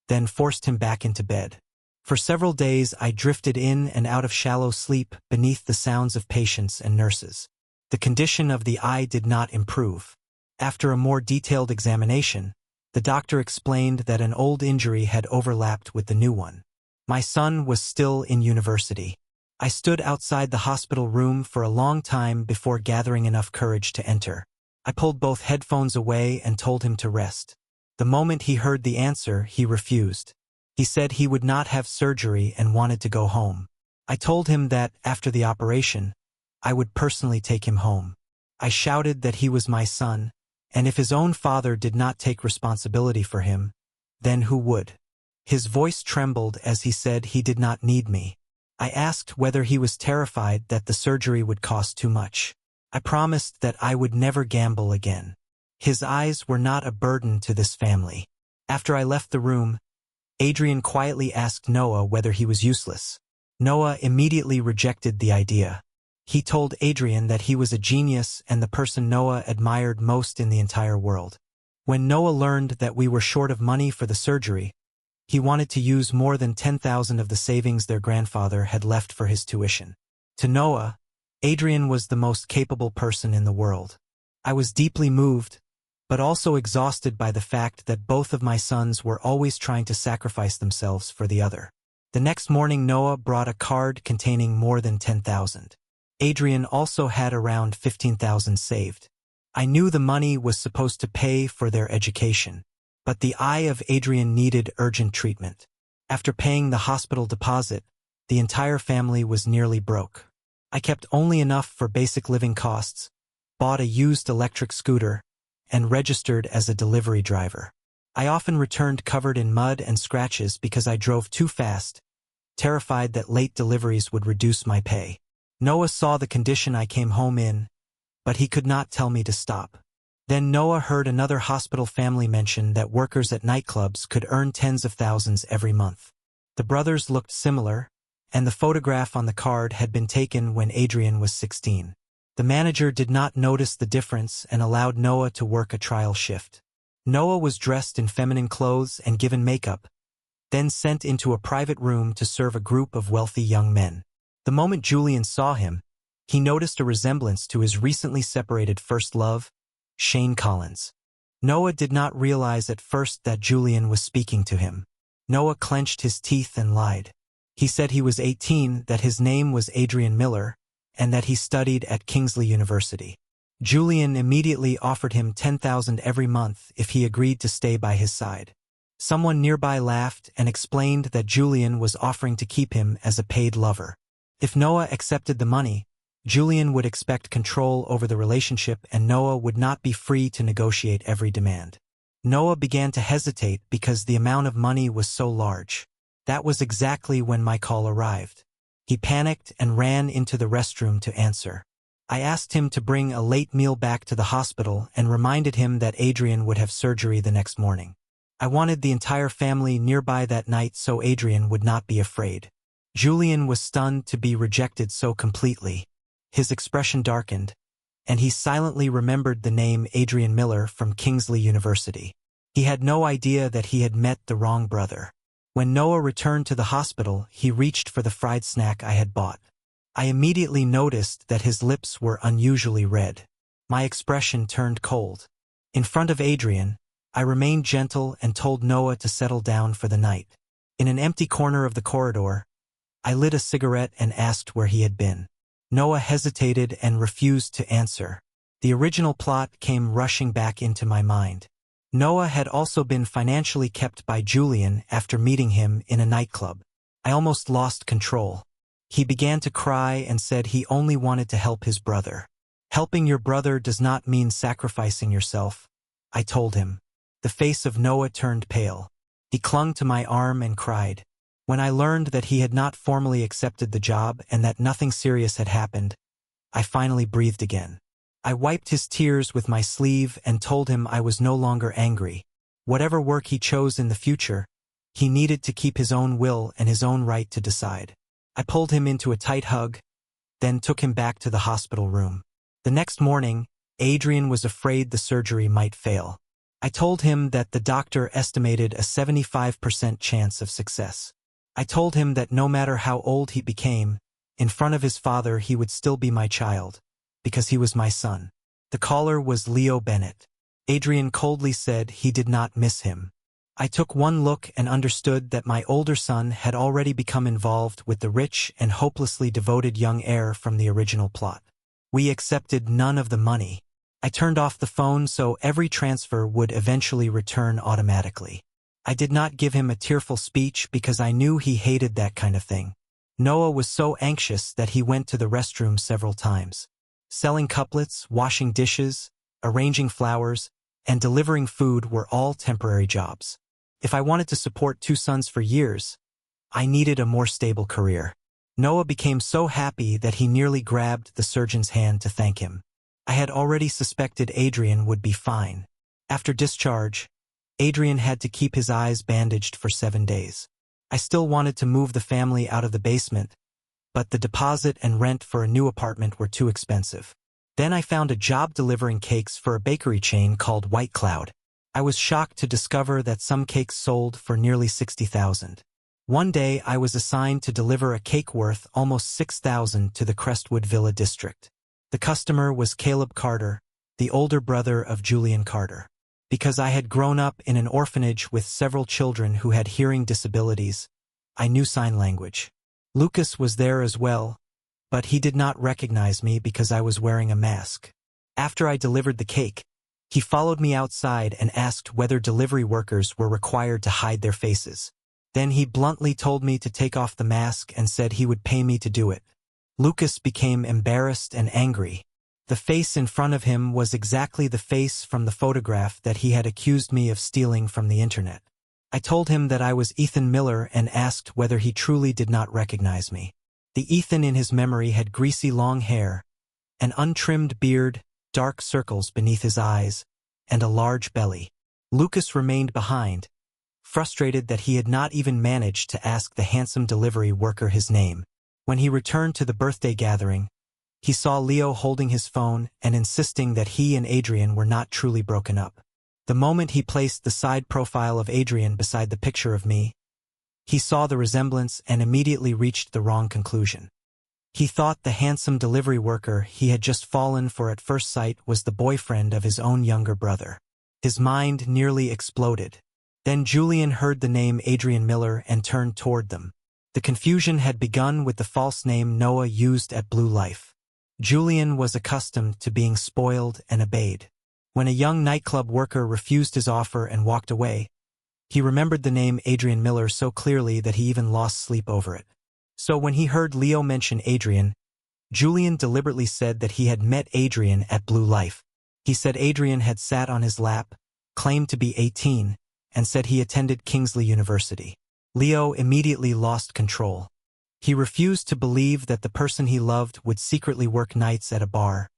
then forced him back into bed. For several days, I drifted in and out of shallow sleep beneath the sounds of patients and nurses. The condition of the eye did not improve. After a more detailed examination, the doctor explained that an old injury had overlapped with the new one. My son was still in university. I stood outside the hospital room for a long time before gathering enough courage to enter. I pulled both headphones away and told him to rest. The moment he heard the answer, he refused. He said he would not have surgery and wanted to go home. I told him that, after the operation, I would personally take him home. I shouted that he was my son, and if his own father did not take responsibility for him, then who would? His voice trembled as he said he did not need me. I asked whether he was terrified that the surgery would cost too much. I promised that I would never gamble again. His eyes were not a burden to this family. After I left the room, Adrian quietly asked Noah whether he was useless. Noah immediately rejected the idea. He told Adrian that he was a genius and the person Noah admired most in the entire world. When Noah learned that we were short of money for the surgery, he wanted to use more than 10,000 of the savings their grandfather had left for his tuition. To Noah, Adrian was the most capable person in the world. I was deeply moved, but also exhausted by the fact that both of my sons were always trying to sacrifice themselves for the other. The next morning, Noah brought a card containing more than 10,000. Adrian also had around 15,000 saved. I knew the money was supposed to pay for their education, but the eye of Adrian needed urgent treatment. After paying the hospital deposit, the entire family was nearly broke. I kept only enough for basic living costs, bought a used electric scooter, and registered as a delivery driver. I often returned covered in mud and scratches because I drove too fast, terrified that late deliveries would reduce my pay. Noah saw the condition I came home in, but he could not tell me to stop. Then Noah heard another hospital family mention that workers at nightclubs could earn tens of thousands every month. The brothers looked similar, and the photograph on the card had been taken when Adrian was 16. The manager did not notice the difference and allowed Noah to work a trial shift. Noah was dressed in feminine clothes and given makeup, then sent into a private room to serve a group of wealthy young men. The moment Julian saw him, he noticed a resemblance to his recently separated first love, Shane Collins. Noah did not realize at first that Julian was speaking to him. Noah clenched his teeth and lied. He said he was 18, that his name was Adrian Miller, and that he studied at Kingsley University. Julian immediately offered him $10,000 every month if he agreed to stay by his side. Someone nearby laughed and explained that Julian was offering to keep him as a paid lover. If Noah accepted the money, Julian would expect control over the relationship and Noah would not be free to negotiate every demand. Noah began to hesitate because the amount of money was so large. That was exactly when my call arrived. He panicked and ran into the restroom to answer. I asked him to bring a late meal back to the hospital and reminded him that Adrian would have surgery the next morning. I wanted the entire family nearby that night so Adrian would not be afraid. Julian was stunned to be rejected so completely. His expression darkened, and he silently remembered the name Adrian Miller from Kingsley University. He had no idea that he had met the wrong brother. When Noah returned to the hospital, he reached for the fried snack I had bought. I immediately noticed that his lips were unusually red. My expression turned cold. In front of Adrian, I remained gentle and told Noah to settle down for the night. In an empty corner of the corridor, I lit a cigarette and asked where he had been. Noah hesitated and refused to answer. The original plot came rushing back into my mind. Noah had also been financially kept by Julian after meeting him in a nightclub. I almost lost control. He began to cry and said he only wanted to help his brother. Helping your brother does not mean sacrificing yourself, I told him. The face of Noah turned pale. He clung to my arm and cried. When I learned that he had not formally accepted the job and that nothing serious had happened, I finally breathed again. I wiped his tears with my sleeve and told him I was no longer angry. Whatever work he chose in the future, he needed to keep his own will and his own right to decide. I pulled him into a tight hug, then took him back to the hospital room. The next morning, Adrian was afraid the surgery might fail. I told him that the doctor estimated a 75% chance of success. I told him that no matter how old he became, in front of his father he would still be my child, because he was my son. The caller was Leo Bennett. Adrian coldly said he did not miss him. I took one look and understood that my older son had already become involved with the rich and hopelessly devoted young heir from the original plot. We accepted none of the money. I turned off the phone so every transfer would eventually return automatically. I did not give him a tearful speech because I knew he hated that kind of thing. Noah was so anxious that he went to the restroom several times. Selling couplets, washing dishes, arranging flowers, and delivering food were all temporary jobs. If I wanted to support two sons for years, I needed a more stable career. Noah became so happy that he nearly grabbed the surgeon's hand to thank him. I had already suspected Adrian would be fine. After discharge, Adrian had to keep his eyes bandaged for 7 days. I still wanted to move the family out of the basement, but the deposit and rent for a new apartment were too expensive. Then I found a job delivering cakes for a bakery chain called White Cloud. I was shocked to discover that some cakes sold for nearly $60,000. One day I was assigned to deliver a cake worth almost $6,000 to the Crestwood Villa district. The customer was Caleb Carter, the older brother of Julian Carter. Because I had grown up in an orphanage with several children who had hearing disabilities, I knew sign language. Lucas was there as well, but he did not recognize me because I was wearing a mask. After I delivered the cake, he followed me outside and asked whether delivery workers were required to hide their faces. Then he bluntly told me to take off the mask and said he would pay me to do it. Lucas became embarrassed and angry. The face in front of him was exactly the face from the photograph that he had accused me of stealing from the internet. I told him that I was Ethan Miller and asked whether he truly did not recognize me. The Ethan in his memory had greasy long hair, an untrimmed beard, dark circles beneath his eyes, and a large belly. Lucas remained behind, frustrated that he had not even managed to ask the handsome delivery worker his name. When he returned to the birthday gathering, he saw Leo holding his phone and insisting that he and Adrian were not truly broken up. The moment he placed the side profile of Adrian beside the picture of me, he saw the resemblance and immediately reached the wrong conclusion. He thought the handsome delivery worker he had just fallen for at first sight was the boyfriend of his own younger brother. His mind nearly exploded. Then Julian heard the name Adrian Miller and turned toward them. The confusion had begun with the false name Noah used at Blue Life. Julian was accustomed to being spoiled and obeyed. When a young nightclub worker refused his offer and walked away, he remembered the name Adrian Miller so clearly that he even lost sleep over it. So when he heard Leo mention Adrian, Julian deliberately said that he had met Adrian at Blue Life. He said Adrian had sat on his lap, claimed to be 18, and said he attended Kingsley University. Leo immediately lost control. He refused to believe that the person he loved would secretly work nights at a bar,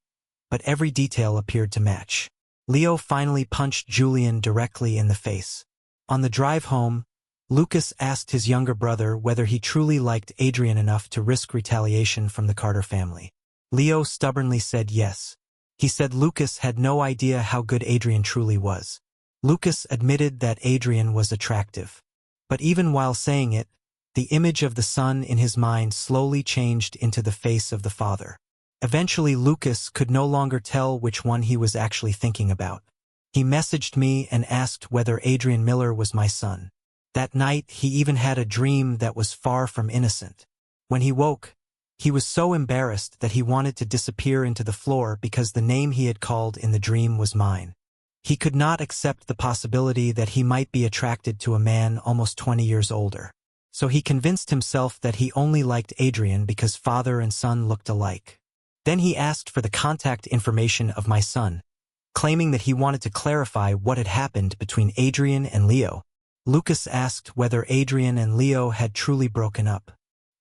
but every detail appeared to match. Leo finally punched Julian directly in the face. On the drive home, Lucas asked his younger brother whether he truly liked Adrian enough to risk retaliation from the Carter family. Leo stubbornly said yes. He said Lucas had no idea how good Adrian truly was. Lucas admitted that Adrian was attractive. But even while saying it, the image of the son in his mind slowly changed into the face of the father. Eventually Lucas could no longer tell which one he was actually thinking about. He messaged me and asked whether Adrian Miller was my son. That night he even had a dream that was far from innocent. When he woke, he was so embarrassed that he wanted to disappear into the floor because the name he had called in the dream was mine. He could not accept the possibility that he might be attracted to a man almost 20 years older. So he convinced himself that he only liked Adrian because father and son looked alike. Then he asked for the contact information of my son, claiming that he wanted to clarify what had happened between Adrian and Leo. Lucas asked whether Adrian and Leo had truly broken up.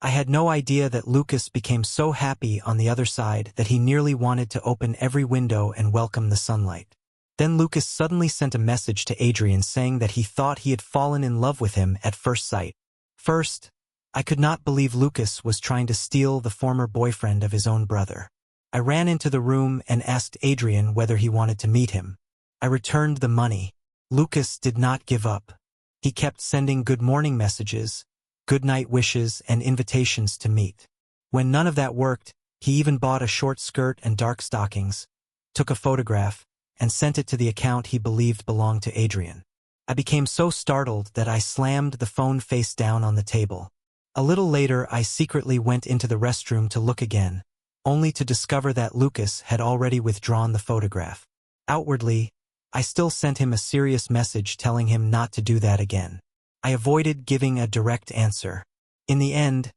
I had no idea that Lucas became so happy on the other side that he nearly wanted to open every window and welcome the sunlight. Then Lucas suddenly sent a message to Adrian saying that he thought he had fallen in love with him at first sight. First, I could not believe Lucas was trying to steal the former boyfriend of his own brother. I ran into the room and asked Adrian whether he wanted to meet him. I returned the money. Lucas did not give up. He kept sending good morning messages, good night wishes, and invitations to meet. When none of that worked, he even bought a short skirt and dark stockings, took a photograph, and sent it to the account he believed belonged to Adrian. I became so startled that I slammed the phone face down on the table. A little later, I secretly went into the restroom to look again, only to discover that Lucas had already withdrawn the photograph. Outwardly, I still sent him a serious message telling him not to do that again. I avoided giving a direct answer. In the end,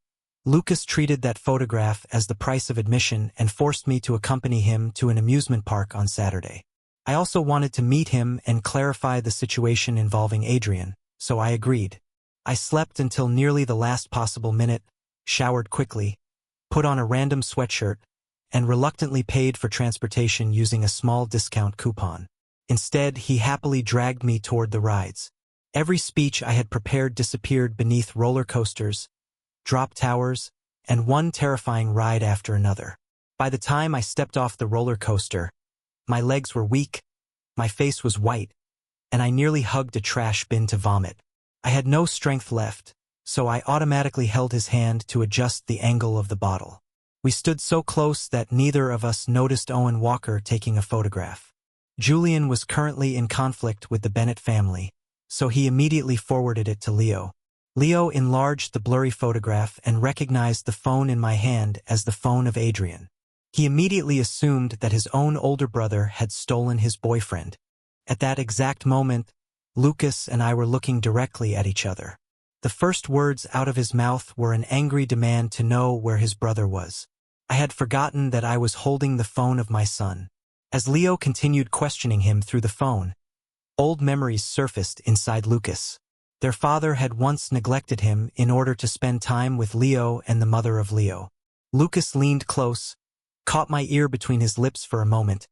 Lucas treated that photograph as the price of admission and forced me to accompany him to an amusement park on Saturday. I also wanted to meet him and clarify the situation involving Adrian, so I agreed. I slept until nearly the last possible minute, showered quickly, put on a random sweatshirt, and reluctantly paid for transportation using a small discount coupon. Instead, he happily dragged me toward the rides. Every speech I had prepared disappeared beneath roller coasters, drop towers, and one terrifying ride after another. By the time I stepped off the roller coaster, my legs were weak, my face was white, and I nearly hugged a trash bin to vomit. I had no strength left, so I automatically held his hand to adjust the angle of the bottle. We stood so close that neither of us noticed Owen Walker taking a photograph. Julian was currently in conflict with the Bennett family, so he immediately forwarded it to Leo. Leo enlarged the blurry photograph and recognized the phone in my hand as the phone of Adrian. He immediately assumed that his own older brother had stolen his boyfriend. At that exact moment, Lucas and I were looking directly at each other. The first words out of his mouth were an angry demand to know where his brother was. I had forgotten that I was holding the phone of my son. As Leo continued questioning him through the phone, old memories surfaced inside Lucas. Their father had once neglected him in order to spend time with Leo and the mother of Leo. Lucas leaned close, caught my ear between his lips for a moment,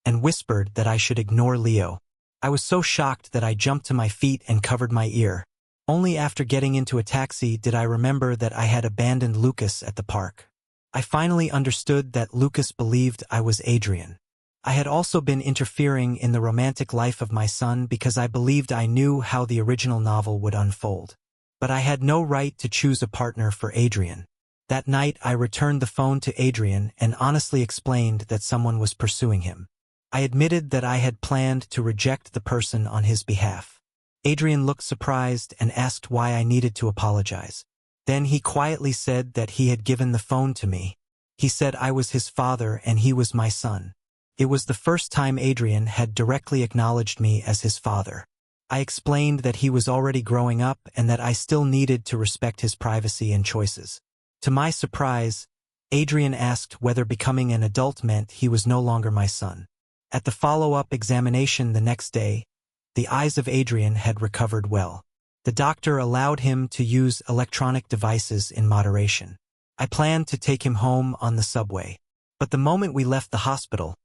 and whispered that I should ignore Leo. I was so shocked that I jumped to my feet and covered my ear. Only after getting into a taxi did I remember that I had abandoned Lucas at the park. I finally understood that Lucas believed I was Adrian. I had also been interfering in the romantic life of my son because I believed I knew how the original novel would unfold. But I had no right to choose a partner for Adrian. That night I returned the phone to Adrian and honestly explained that someone was pursuing him. I admitted that I had planned to reject the person on his behalf. Adrian looked surprised and asked why I needed to apologize. Then he quietly said that he had given the phone to me. He said I was his father and he was my son. It was the first time Adrian had directly acknowledged me as his father. I explained that he was already growing up and that I still needed to respect his privacy and choices. To my surprise, Adrian asked whether becoming an adult meant he was no longer my son. At the follow-up examination the next day, the eyes of Adrian had recovered well. The doctor allowed him to use electronic devices in moderation. I planned to take him home on the subway. But the moment we left the hospital,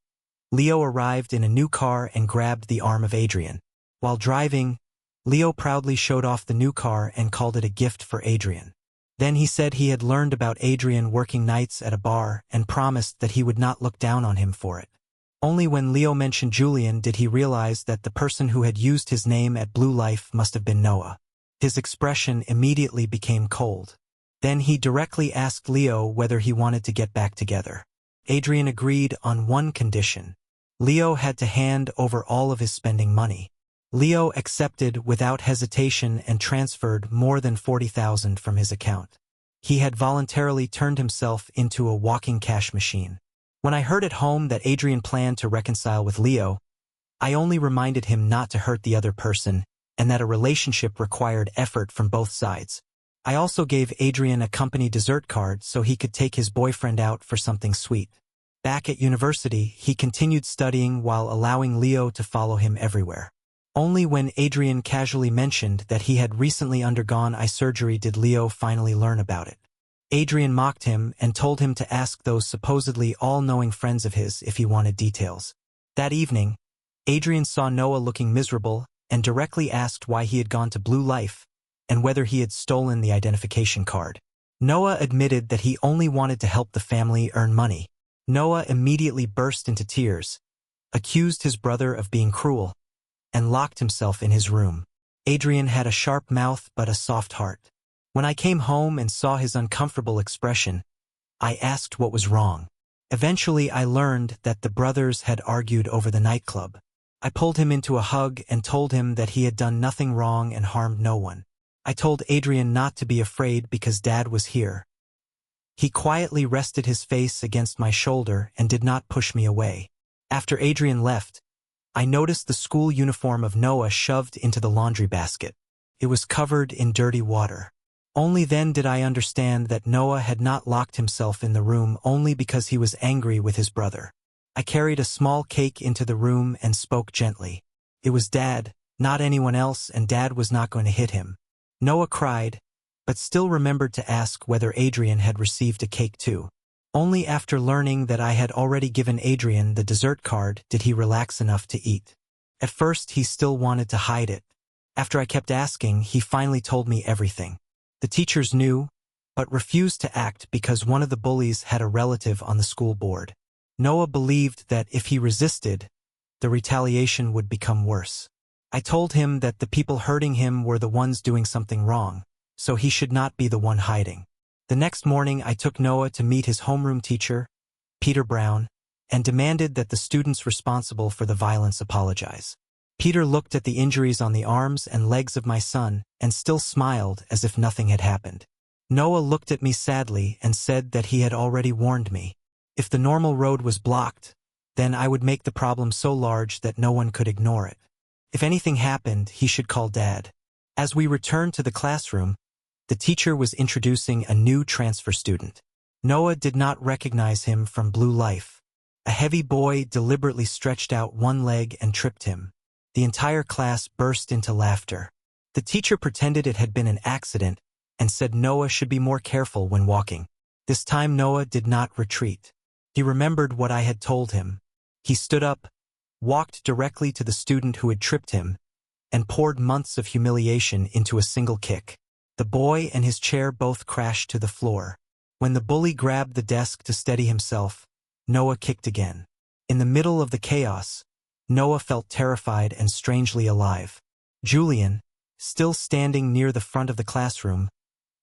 Leo arrived in a new car and grabbed the arm of Adrian. While driving, Leo proudly showed off the new car and called it a gift for Adrian. Then he said he had learned about Adrian working nights at a bar and promised that he would not look down on him for it. Only when Leo mentioned Julian did he realize that the person who had used his name at Blue Life must have been Noah. His expression immediately became cold. Then he directly asked Leo whether he wanted to get back together. Adrian agreed on one condition. Leo had to hand over all of his spending money. Leo accepted without hesitation and transferred more than $40,000 from his account. He had voluntarily turned himself into a walking cash machine. When I heard at home that Adrian planned to reconcile with Leo, I only reminded him not to hurt the other person and that a relationship required effort from both sides. I also gave Adrian a company dessert card so he could take his boyfriend out for something sweet. Back at university, he continued studying while allowing Leo to follow him everywhere. Only when Adrian casually mentioned that he had recently undergone eye surgery did Leo finally learn about it. Adrian mocked him and told him to ask those supposedly all-knowing friends of his if he wanted details. That evening, Adrian saw Noah looking miserable and directly asked why he had gone to Blue Life and whether he had stolen the identification card. Noah admitted that he only wanted to help the family earn money. Noah immediately burst into tears, accused his brother of being cruel, and locked himself in his room. Adrian had a sharp mouth but a soft heart. When I came home and saw his uncomfortable expression, I asked what was wrong. Eventually I learned that the brothers had argued over the nightclub. I pulled him into a hug and told him that he had done nothing wrong and harmed no one. I told Adrian not to be afraid because Dad was here. He quietly rested his face against my shoulder and did not push me away. After Adrian left, I noticed the school uniform of Noah shoved into the laundry basket. It was covered in dirty water. Only then did I understand that Noah had not locked himself in the room only because he was angry with his brother. I carried a small cake into the room and spoke gently. It was Dad, not anyone else, and Dad was not going to hit him. Noah cried, but still remembered to ask whether Adrian had received a cake too. Only after learning that I had already given Adrian the dessert card did he relax enough to eat. At first he still wanted to hide it. After I kept asking, he finally told me everything. The teachers knew, but refused to act because one of the bullies had a relative on the school board. Noah believed that if he resisted, the retaliation would become worse. I told him that the people hurting him were the ones doing something wrong, so he should not be the one hiding. The next morning I took Noah to meet his homeroom teacher, Peter Brown, and demanded that the students responsible for the violence apologize. Peter looked at the injuries on the arms and legs of my son and still smiled as if nothing had happened. Noah looked at me sadly and said that he had already warned me. If the normal road was blocked, then I would make the problem so large that no one could ignore it. If anything happened, he should call Dad. As we returned to the classroom, The teacher was introducing a new transfer student. Noah did not recognize him from Blue Life. A heavy boy deliberately stretched out one leg and tripped him. The entire class burst into laughter. The teacher pretended it had been an accident and said Noah should be more careful when walking. This time Noah did not retreat. He remembered what I had told him. He stood up, walked directly to the student who had tripped him, and poured months of humiliation into a single kick. The boy and his chair both crashed to the floor. When the bully grabbed the desk to steady himself, Noah kicked again. In the middle of the chaos, Noah felt terrified and strangely alive. Julian, still standing near the front of the classroom,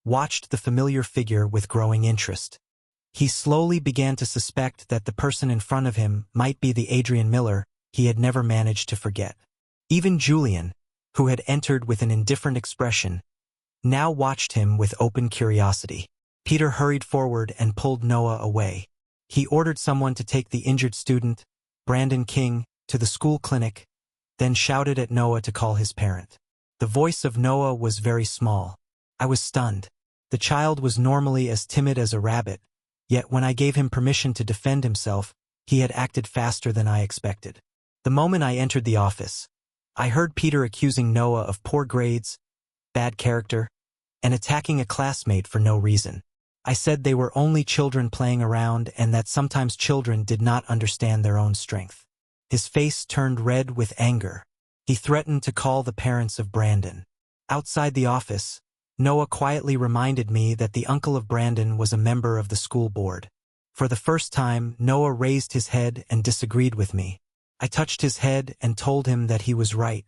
watched the familiar figure with growing interest. He slowly began to suspect that the person in front of him might be the Adrian Miller he had never managed to forget. Even Julian, who had entered with an indifferent expression, now watched him with open curiosity. Peter hurried forward and pulled Noah away. He ordered someone to take the injured student, Brandon King, to the school clinic, then shouted at Noah to call his parent. The voice of Noah was very small. I was stunned. The child was normally as timid as a rabbit, yet when I gave him permission to defend himself, he had acted faster than I expected. The moment I entered the office, I heard Peter accusing Noah of poor grades, bad character, and attacking a classmate for no reason. I said they were only children playing around and that sometimes children did not understand their own strength. His face turned red with anger. He threatened to call the parents of Brandon. Outside the office, Noah quietly reminded me that the uncle of Brandon was a member of the school board. For the first time, Noah raised his head and disagreed with me. I touched his head and told him that he was right.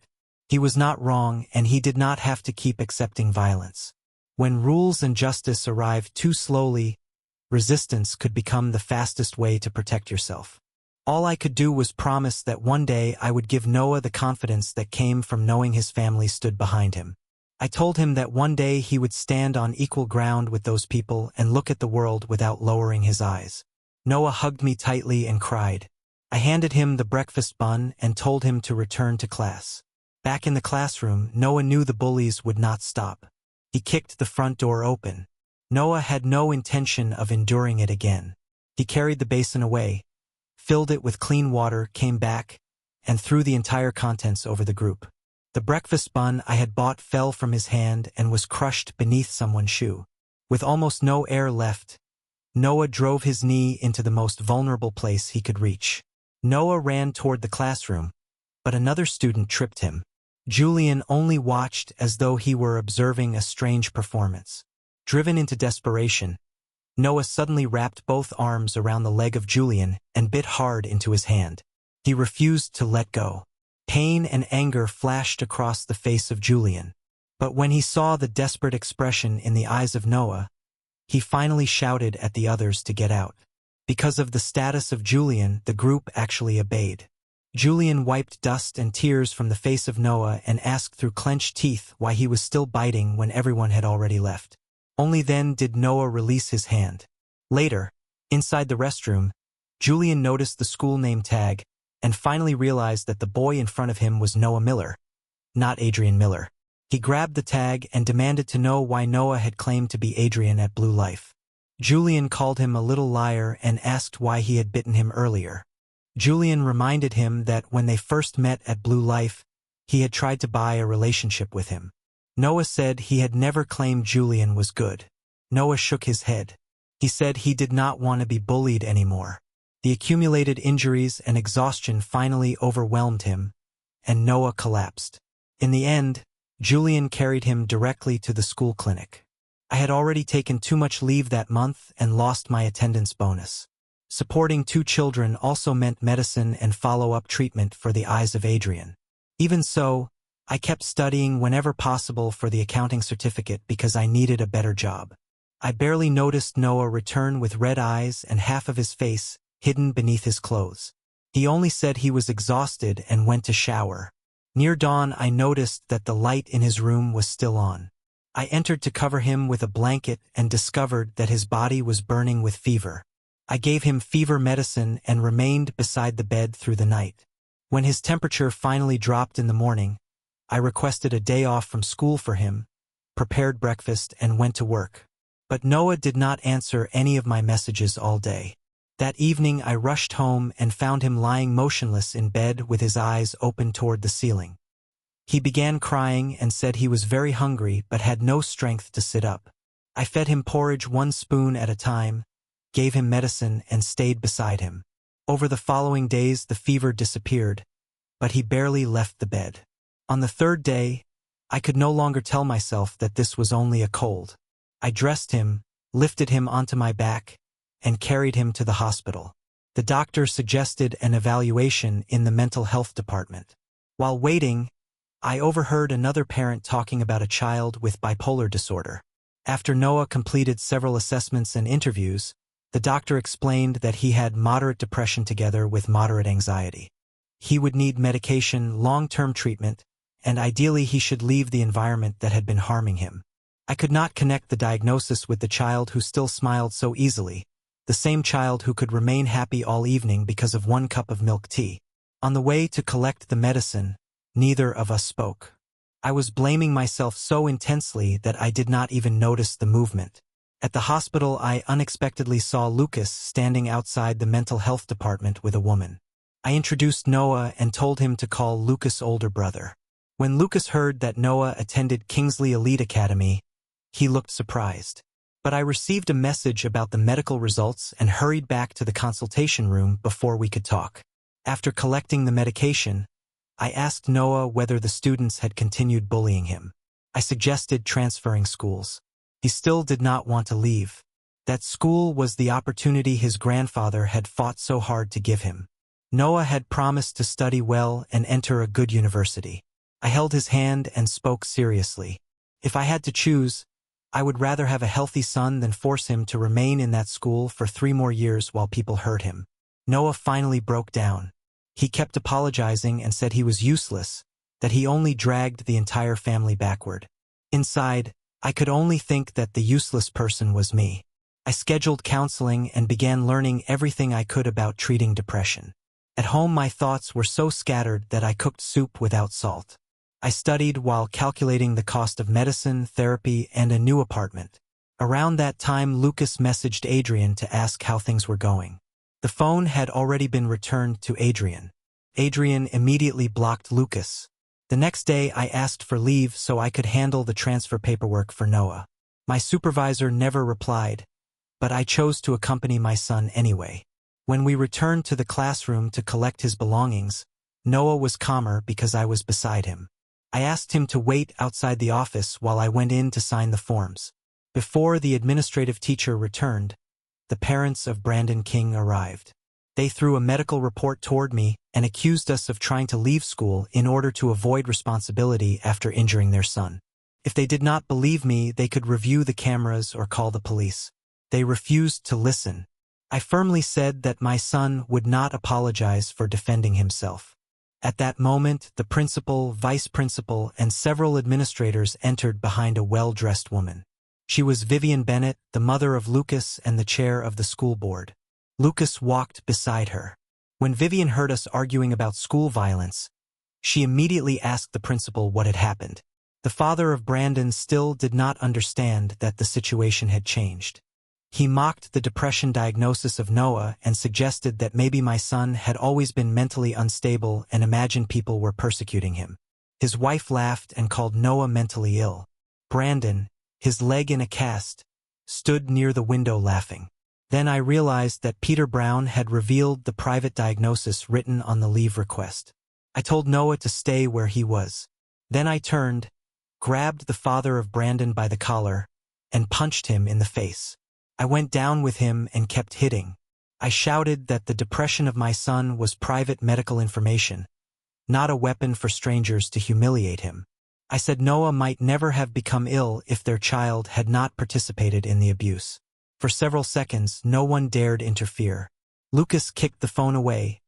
He was not wrong and he did not have to keep accepting violence. When rules and justice arrive too slowly, resistance could become the fastest way to protect yourself. All I could do was promise that one day I would give Noah the confidence that came from knowing his family stood behind him. I told him that one day he would stand on equal ground with those people and look at the world without lowering his eyes. Noah hugged me tightly and cried. I handed him the breakfast bun and told him to return to class. Back in the classroom, Noah knew the bullies would not stop. He kicked the front door open. Noah had no intention of enduring it again. He carried the basin away, filled it with clean water, came back, and threw the entire contents over the group. The breakfast bun I had bought fell from his hand and was crushed beneath someone's shoe. With almost no air left, Noah drove his knee into the most vulnerable place he could reach. Noah ran toward the classroom, but another student tripped him. Julian only watched as though he were observing a strange performance. Driven into desperation, Noah suddenly wrapped both arms around the leg of Julian and bit hard into his hand. He refused to let go. Pain and anger flashed across the face of Julian. But when he saw the desperate expression in the eyes of Noah, he finally shouted at the others to get out. Because of the status of Julian, the group actually obeyed. Julian wiped dust and tears from the face of Noah and asked through clenched teeth why he was still biting when everyone had already left. Only then did Noah release his hand. Later, inside the restroom, Julian noticed the school name tag and finally realized that the boy in front of him was Noah Miller, not Adrian Miller. He grabbed the tag and demanded to know why Noah had claimed to be Adrian at Blue Life. Julian called him a little liar and asked why he had bitten him earlier. Julian reminded him that when they first met at Blue Life, he had tried to buy a relationship with him. Noah said he had never claimed Julian was good. Noah shook his head. He said he did not want to be bullied anymore. The accumulated injuries and exhaustion finally overwhelmed him, and Noah collapsed. In the end, Julian carried him directly to the school clinic. I had already taken too much leave that month and lost my attendance bonus. Supporting 2 children also meant medicine and follow-up treatment for the eyes of Adrian. Even so, I kept studying whenever possible for the accounting certificate because I needed a better job. I barely noticed Noah return with red eyes and half of his face hidden beneath his clothes. He only said he was exhausted and went to shower. Near dawn, I noticed that the light in his room was still on. I entered to cover him with a blanket and discovered that his body was burning with fever. I gave him fever medicine and remained beside the bed through the night. When his temperature finally dropped in the morning, I requested a day off from school for him, prepared breakfast, and went to work. But Noah did not answer any of my messages all day. That evening I rushed home and found him lying motionless in bed with his eyes open toward the ceiling. He began crying and said he was very hungry but had no strength to sit up. I fed him porridge 1 spoon at a time, gave him medicine, and stayed beside him. Over the following days the fever disappeared, but he barely left the bed. On the 3rd day, I could no longer tell myself that this was only a cold. I dressed him, lifted him onto my back, and carried him to the hospital. The doctor suggested an evaluation in the mental health department. While waiting, I overheard another parent talking about a child with bipolar disorder. After Noah completed several assessments and interviews, the doctor explained that he had moderate depression together with moderate anxiety. He would need medication, long-term treatment, and ideally he should leave the environment that had been harming him. I could not connect the diagnosis with the child who still smiled so easily, the same child who could remain happy all evening because of 1 cup of milk tea. On the way to collect the medicine, neither of us spoke. I was blaming myself so intensely that I did not even notice the movement. At the hospital, I unexpectedly saw Lucas standing outside the mental health department with a woman. I introduced Noah and told him to call Lucas' older brother. When Lucas heard that Noah attended Kingsley Elite Academy, he looked surprised. But I received a message about the medical results and hurried back to the consultation room before we could talk. After collecting the medication, I asked Noah whether the students had continued bullying him. I suggested transferring schools. He still did not want to leave. That school was the opportunity his grandfather had fought so hard to give him. Noah had promised to study well and enter a good university. I held his hand and spoke seriously. If I had to choose, I would rather have a healthy son than force him to remain in that school for 3 more years while people hurt him. Noah finally broke down. He kept apologizing and said he was useless, that he only dragged the entire family backward. Inside, I could only think that the useless person was me. I scheduled counseling and began learning everything I could about treating depression. At home my thoughts were so scattered that I cooked soup without salt. I studied while calculating the cost of medicine, therapy, and a new apartment. Around that time Lucas messaged Adrian to ask how things were going. The phone had already been returned to Adrian. Adrian immediately blocked Lucas. The next day I asked for leave so I could handle the transfer paperwork for Noah. My supervisor never replied, but I chose to accompany my son anyway. When we returned to the classroom to collect his belongings, Noah was calmer because I was beside him. I asked him to wait outside the office while I went in to sign the forms. Before the administrative teacher returned, the parents of Brandon King arrived. They threw a medical report toward me and accused us of trying to leave school in order to avoid responsibility after injuring their son. If they did not believe me, they could review the cameras or call the police. They refused to listen. I firmly said that my son would not apologize for defending himself. At that moment, the principal, vice principal, and several administrators entered behind a well-dressed woman. She was Vivian Bennett, the mother of Lucas and the chair of the school board. Lucas walked beside her. When Vivian heard us arguing about school violence, she immediately asked the principal what had happened. The father of Brandon still did not understand that the situation had changed. He mocked the depression diagnosis of Noah and suggested that maybe my son had always been mentally unstable and imagined people were persecuting him. His wife laughed and called Noah mentally ill. Brandon, his leg in a cast, stood near the window laughing. Then I realized that Peter Brown had revealed the private diagnosis written on the leave request. I told Noah to stay where he was. Then I turned, grabbed the father of Brandon by the collar, and punched him in the face. I went down with him and kept hitting. I shouted that the depression of my son was private medical information, not a weapon for strangers to humiliate him. I said Noah might never have become ill if their child had not participated in the abuse. For several seconds, no one dared interfere. Lucas kicked the phone away,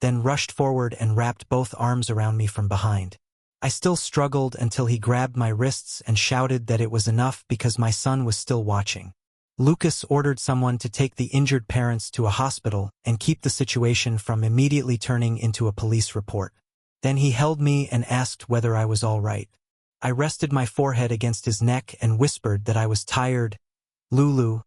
then rushed forward and wrapped both arms around me from behind. I still struggled until he grabbed my wrists and shouted that it was enough because my son was still watching. Lucas ordered someone to take the injured parents to a hospital and keep the situation from immediately turning into a police report. Then he held me and asked whether I was all right. I rested my forehead against his neck and whispered that I was tired. Lulu,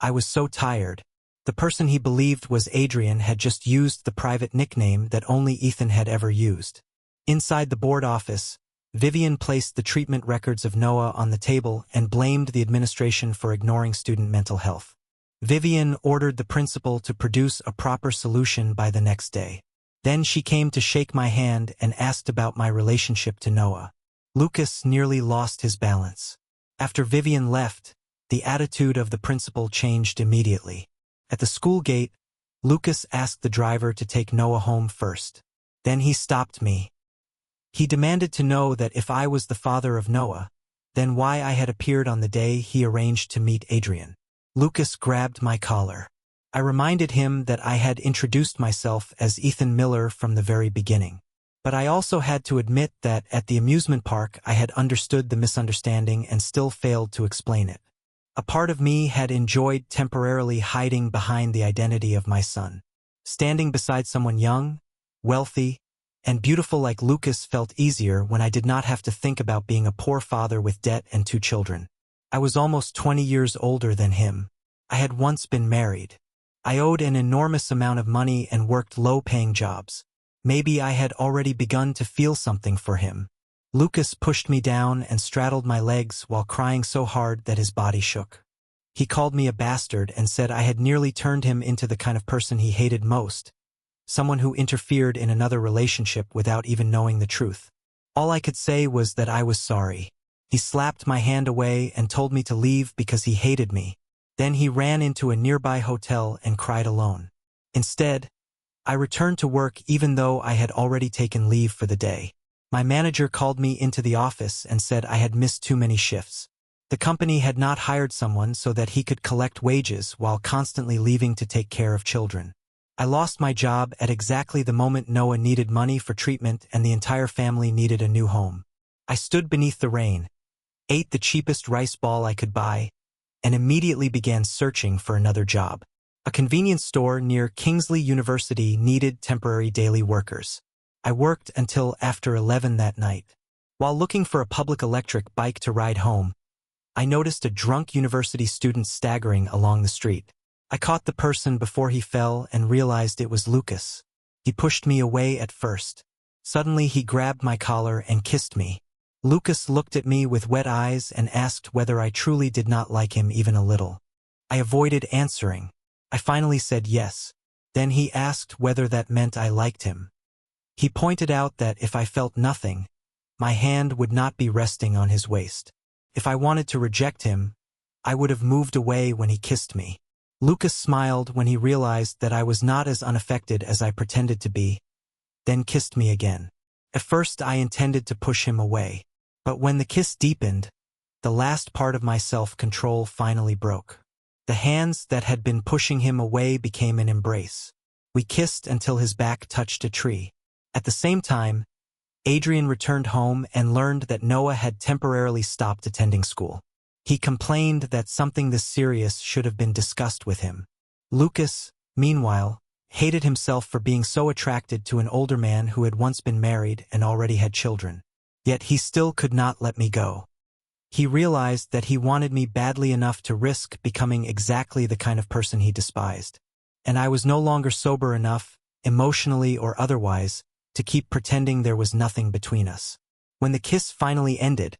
I was so tired. The person he believed was Adrian had just used the private nickname that only Ethan had ever used. Inside the board office, Vivian placed the treatment records of Noah on the table and blamed the administration for ignoring student mental health. Vivian ordered the principal to produce a proper solution by the next day. Then she came to shake my hand and asked about my relationship to Noah. Lucas nearly lost his balance. After Vivian left, the attitude of the principal changed immediately. At the school gate, Lucas asked the driver to take Noah home first. Then he stopped me. He demanded to know that if I was the father of Noah, then why I had appeared on the day he arranged to meet Adrian. Lucas grabbed my collar. I reminded him that I had introduced myself as Ethan Miller from the very beginning. But I also had to admit that at the amusement park I had understood the misunderstanding and still failed to explain it. A part of me had enjoyed temporarily hiding behind the identity of my son. Standing beside someone young, wealthy, and beautiful like Lucas felt easier when I did not have to think about being a poor father with debt and 2 children. I was almost 20 years older than him. I had once been married. I owed an enormous amount of money and worked low-paying jobs. Maybe I had already begun to feel something for him. Lucas pushed me down and straddled my legs while crying so hard that his body shook. He called me a bastard and said I had nearly turned him into the kind of person he hated most, someone who interfered in another relationship without even knowing the truth. All I could say was that I was sorry. He slapped my hand away and told me to leave because he hated me. Then he ran into a nearby hotel and cried alone. Instead, I returned to work even though I had already taken leave for the day. My manager called me into the office and said I had missed too many shifts. The company had not hired someone so that he could collect wages while constantly leaving to take care of children. I lost my job at exactly the moment Noah needed money for treatment and the entire family needed a new home. I stood beneath the rain, ate the cheapest rice ball I could buy, and immediately began searching for another job. A convenience store near Kingsley University needed temporary daily workers. I worked until after 11 that night. While looking for a public electric bike to ride home, I noticed a drunk university student staggering along the street. I caught the person before he fell and realized it was Lucas. He pushed me away at first. Suddenly he grabbed my collar and kissed me. Lucas looked at me with wet eyes and asked whether I truly did not like him even a little. I avoided answering. I finally said yes. Then he asked whether that meant I liked him. He pointed out that if I felt nothing, my hand would not be resting on his waist. If I wanted to reject him, I would have moved away when he kissed me. Lucas smiled when he realized that I was not as unaffected as I pretended to be, then kissed me again. At first I intended to push him away, but when the kiss deepened, the last part of my self-control finally broke. The hands that had been pushing him away became an embrace. We kissed until his back touched a tree. At the same time, Adrian returned home and learned that Noah had temporarily stopped attending school. He complained that something this serious should have been discussed with him. Lucas, meanwhile, hated himself for being so attracted to an older man who had once been married and already had children. Yet he still could not let me go. He realized that he wanted me badly enough to risk becoming exactly the kind of person he despised. And I was no longer sober enough, emotionally or otherwise, to keep pretending there was nothing between us. When the kiss finally ended,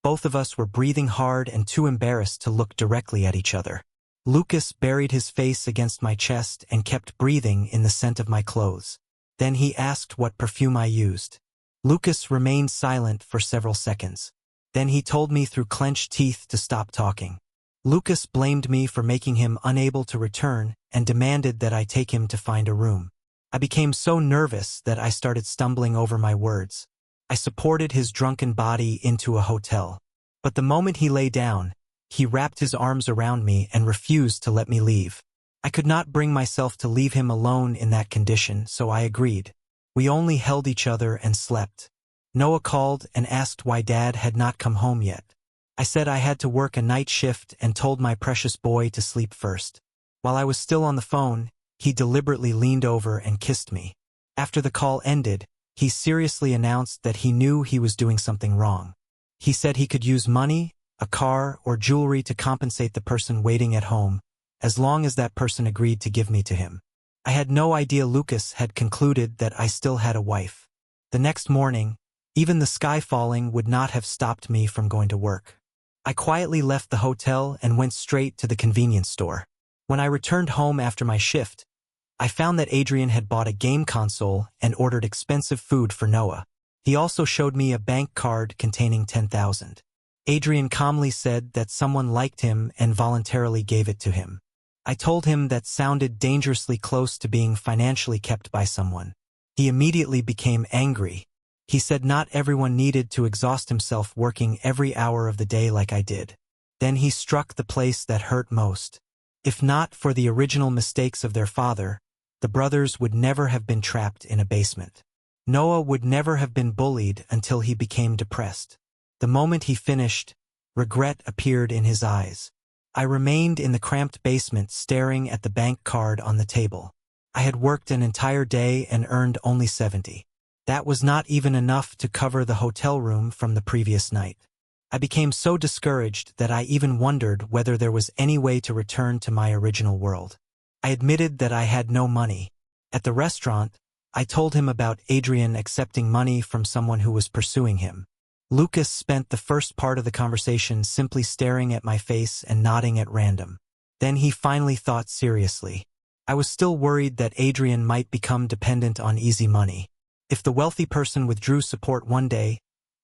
both of us were breathing hard and too embarrassed to look directly at each other. Lucas buried his face against my chest and kept breathing in the scent of my clothes. Then he asked what perfume I used. Lucas remained silent for several seconds. Then he told me through clenched teeth to stop talking. Lucas blamed me for making him unable to return and demanded that I take him to find a room. I became so nervous that I started stumbling over my words. I supported his drunken body into a hotel. But the moment he lay down, he wrapped his arms around me and refused to let me leave. I could not bring myself to leave him alone in that condition, so I agreed. We only held each other and slept. Noah called and asked why Dad had not come home yet. I said I had to work a night shift and told my precious boy to sleep first. While I was still on the phone, he deliberately leaned over and kissed me. After the call ended, he seriously announced that he knew he was doing something wrong. He said he could use money, a car, or jewelry to compensate the person waiting at home, as long as that person agreed to give me to him. I had no idea Lucas had concluded that I still had a wife. The next morning, even the sky falling would not have stopped me from going to work. I quietly left the hotel and went straight to the convenience store. When I returned home after my shift, I found that Adrian had bought a game console and ordered expensive food for Noah. He also showed me a bank card containing $10,000. Adrian calmly said that someone liked him and voluntarily gave it to him. I told him that sounded dangerously close to being financially kept by someone. He immediately became angry. He said not everyone needed to exhaust himself working every hour of the day like I did. Then he struck the place that hurt most. If not for the original mistakes of their father, the brothers would never have been trapped in a basement. Noah would never have been bullied until he became depressed. The moment he finished, regret appeared in his eyes. I remained in the cramped basement staring at the bank card on the table. I had worked an entire day and earned only $70. That was not even enough to cover the hotel room from the previous night. I became so discouraged that I even wondered whether there was any way to return to my original world. I admitted that I had no money. At the restaurant, I told him about Adrian accepting money from someone who was pursuing him. Lucas spent the first part of the conversation simply staring at my face and nodding at random. Then he finally thought seriously. I was still worried that Adrian might become dependent on easy money. If the wealthy person withdrew support one day,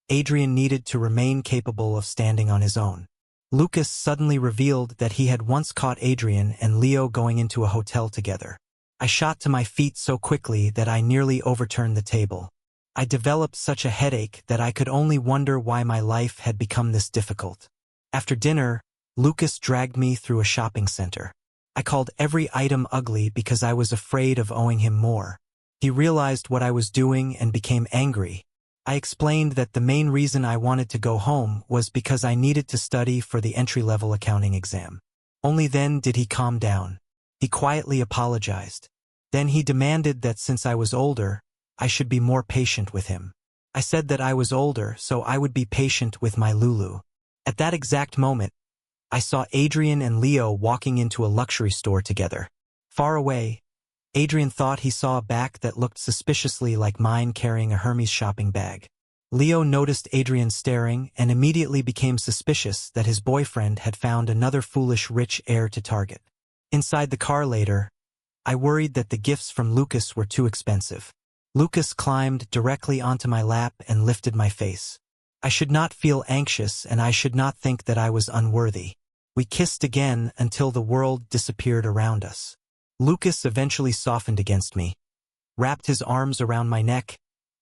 Adrian needed to remain capable of standing on his own. Lucas suddenly revealed that he had once caught Adrian and Leo going into a hotel together. I shot to my feet so quickly that I nearly overturned the table. I developed such a headache that I could only wonder why my life had become this difficult. After dinner, Lucas dragged me through a shopping center. I called every item ugly because I was afraid of owing him more. He realized what I was doing and became angry. I explained that the main reason I wanted to go home was because I needed to study for the entry-level accounting exam. Only then did he calm down. He quietly apologized. Then he demanded that since I was older, I should be more patient with him. I said that I was older, so I would be patient with my Lulu. At that exact moment, I saw Adrian and Leo walking into a luxury store together. Far away, Adrian thought he saw a back that looked suspiciously like mine carrying a Hermes shopping bag. Leo noticed Adrian staring and immediately became suspicious that his boyfriend had found another foolish rich heir to target. Inside the car later, I worried that the gifts from Lucas were too expensive. Lucas climbed directly onto my lap and lifted my face. I should not feel anxious and I should not think that I was unworthy. We kissed again until the world disappeared around us. Lucas eventually softened against me, wrapped his arms around my neck,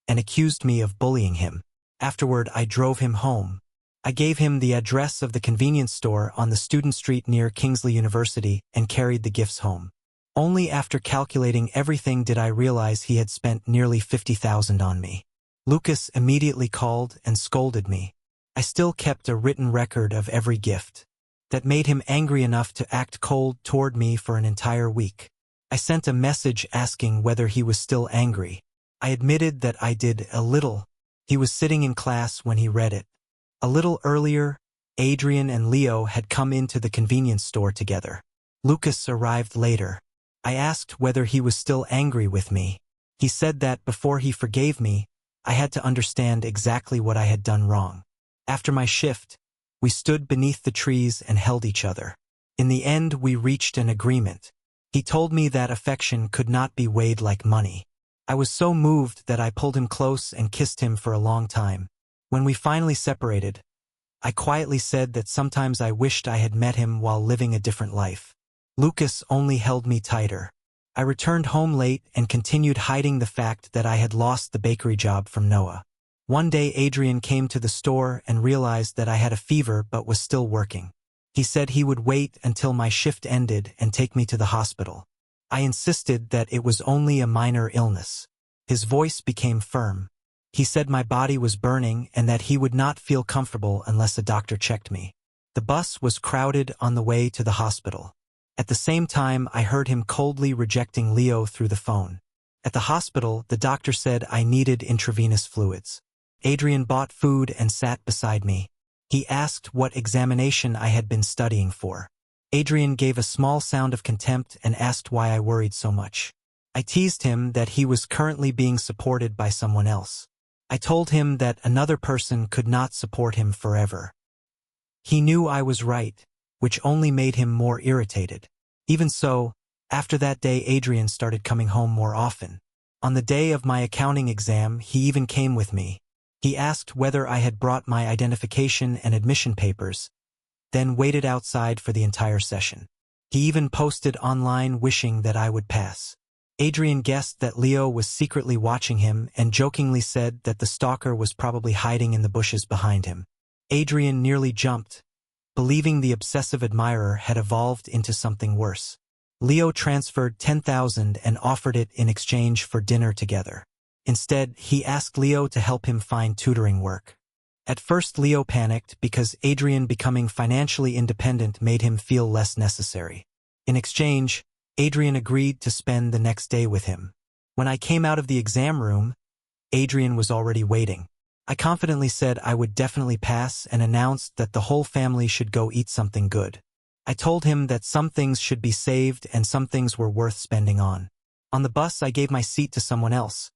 and accused me of bullying him. Afterward, I drove him home. I gave him the address of the convenience store on the student street near Kingsley University and carried the gifts home. Only after calculating everything did I realize he had spent nearly $50,000 on me. Lucas immediately called and scolded me. I still kept a written record of every gift. That made him angry enough to act cold toward me for an entire week. I sent a message asking whether he was still angry. I admitted that I did a little. He was sitting in class when he read it. A little earlier, Adrian and Leo had come into the convenience store together. Lucas arrived later. I asked whether he was still angry with me. He said that before he forgave me, I had to understand exactly what I had done wrong. After my shift, we stood beneath the trees and held each other. In the end, we reached an agreement. He told me that affection could not be weighed like money. I was so moved that I pulled him close and kissed him for a long time. When we finally separated, I quietly said that sometimes I wished I had met him while living a different life. Lucas only held me tighter. I returned home late and continued hiding the fact that I had lost the bakery job from Noah. One day Adrian came to the store and realized that I had a fever but was still working. He said he would wait until my shift ended and take me to the hospital. I insisted that it was only a minor illness. His voice became firm. He said my body was burning and that he would not feel comfortable unless a doctor checked me. The bus was crowded on the way to the hospital. At the same time, I heard him coldly rejecting Leo through the phone. At the hospital, the doctor said I needed intravenous fluids. Adrian bought food and sat beside me. He asked what examination I had been studying for. Adrian gave a small sound of contempt and asked why I worried so much. I teased him that he was currently being supported by someone else. I told him that another person could not support him forever. He knew I was right, which only made him more irritated. Even so, after that day Adrian started coming home more often. On the day of my accounting exam, he even came with me. He asked whether I had brought my identification and admission papers, then waited outside for the entire session. He even posted online wishing that I would pass. Adrian guessed that Leo was secretly watching him and jokingly said that the stalker was probably hiding in the bushes behind him. Adrian nearly jumped, believing the obsessive admirer had evolved into something worse. Leo transferred $10,000 and offered it in exchange for dinner together. Instead, he asked Leo to help him find tutoring work. At first Leo panicked because Adrian becoming financially independent made him feel less necessary. In exchange, Adrian agreed to spend the next day with him. When I came out of the exam room, Adrian was already waiting. I confidently said I would definitely pass and announced that the whole family should go eat something good. I told him that some things should be saved and some things were worth spending on. On the bus I gave my seat to someone else,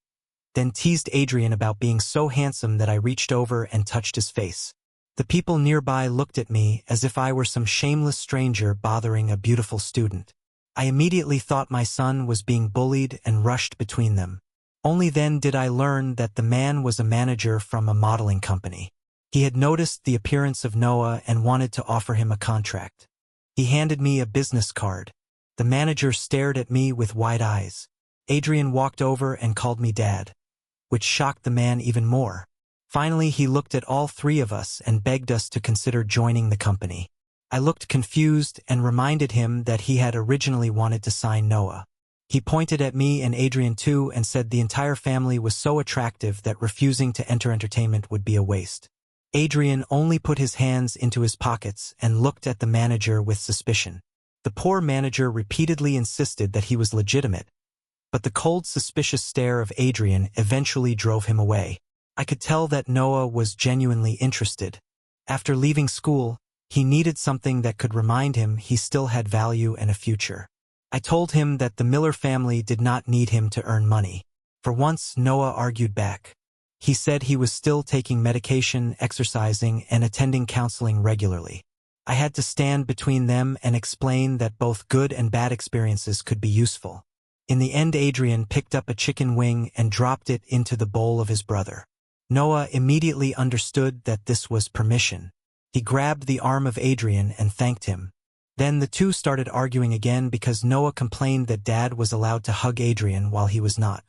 then teased Adrian about being so handsome that I reached over and touched his face. The people nearby looked at me as if I were some shameless stranger bothering a beautiful student. I immediately thought my son was being bullied and rushed between them. Only then did I learn that the man was a manager from a modeling company. He had noticed the appearance of Noah and wanted to offer him a contract. He handed me a business card. The manager stared at me with wide eyes. Adrian walked over and called me Dad, which shocked the man even more. Finally, he looked at all three of us and begged us to consider joining the company. I looked confused and reminded him that he had originally wanted to sign Noah. He pointed at me and Adrian too and said the entire family was so attractive that refusing to enter entertainment would be a waste. Adrian only put his hands into his pockets and looked at the manager with suspicion. The poor manager repeatedly insisted that he was legitimate, but the cold, suspicious stare of Adrian eventually drove him away. I could tell that Noah was genuinely interested. After leaving school, he needed something that could remind him he still had value and a future. I told him that the Miller family did not need him to earn money. For once, Noah argued back. He said he was still taking medication, exercising, and attending counseling regularly. I had to stand between them and explain that both good and bad experiences could be useful. In the end, Adrian picked up a chicken wing and dropped it into the bowl of his brother. Noah immediately understood that this was permission. He grabbed the arm of Adrian and thanked him. Then the two started arguing again because Noah complained that Dad was allowed to hug Adrian while he was not.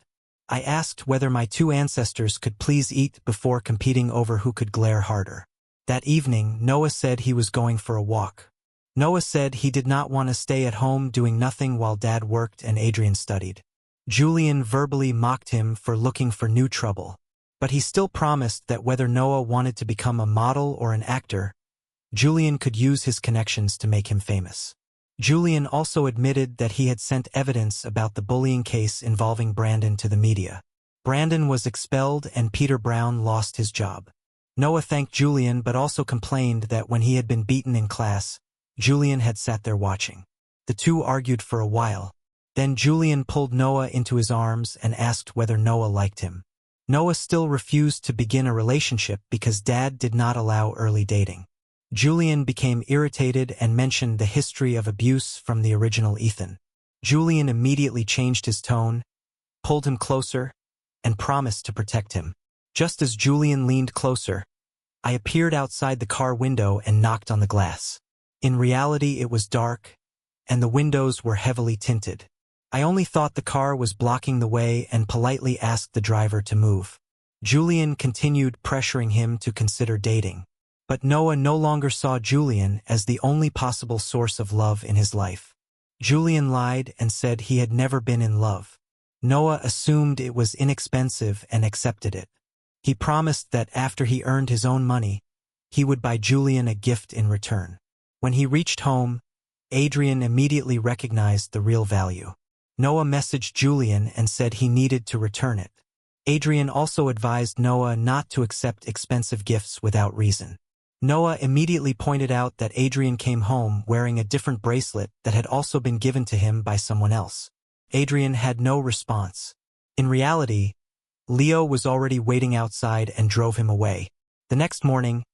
I asked whether my two ancestors could please eat before competing over who could glare harder. That evening, Noah said he was going for a walk. Noah said he did not want to stay at home doing nothing while Dad worked and Adrian studied. Julian verbally mocked him for looking for new trouble, but he still promised that whether Noah wanted to become a model or an actor, Julian could use his connections to make him famous. Julian also admitted that he had sent evidence about the bullying case involving Brandon to the media. Brandon was expelled and Peter Brown lost his job. Noah thanked Julian but also complained that when he had been beaten in class, Julian had sat there watching. The two argued for a while. Then Julian pulled Noah into his arms and asked whether Noah liked him. Noah still refused to begin a relationship because Dad did not allow early dating. Julian became irritated and mentioned the history of abuse from the original Ethan. Julian immediately changed his tone, pulled him closer, and promised to protect him. Just as Julian leaned closer, I appeared outside the car window and knocked on the glass. In reality, it was dark, and the windows were heavily tinted. I only thought the car was blocking the way and politely asked the driver to move. Julian continued pressuring him to consider dating. But Noah no longer saw Julian as the only possible source of love in his life. Julian lied and said he had never been in love. Noah assumed it was inexpensive and accepted it. He promised that after he earned his own money, he would buy Julian a gift in return. When he reached home, Adrian immediately recognized the real value. Noah messaged Julian and said he needed to return it. Adrian also advised Noah not to accept expensive gifts without reason. Noah immediately pointed out that Adrian came home wearing a different bracelet that had also been given to him by someone else. Adrian had no response. In reality, Leo was already waiting outside and drove him away. The next morning,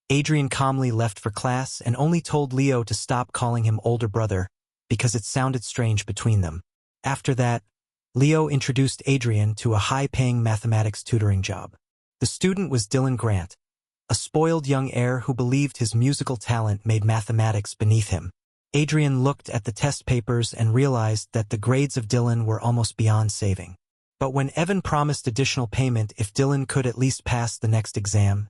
Adrian calmly left for class and only told Leo to stop calling him older brother because it sounded strange between them. After that, Leo introduced Adrian to a high-paying mathematics tutoring job. The student was Dylan Grant, a spoiled young heir who believed his musical talent made mathematics beneath him. Adrian looked at the test papers and realized that the grades of Dylan were almost beyond saving. But when Evan promised additional payment if Dylan could at least pass the next exam,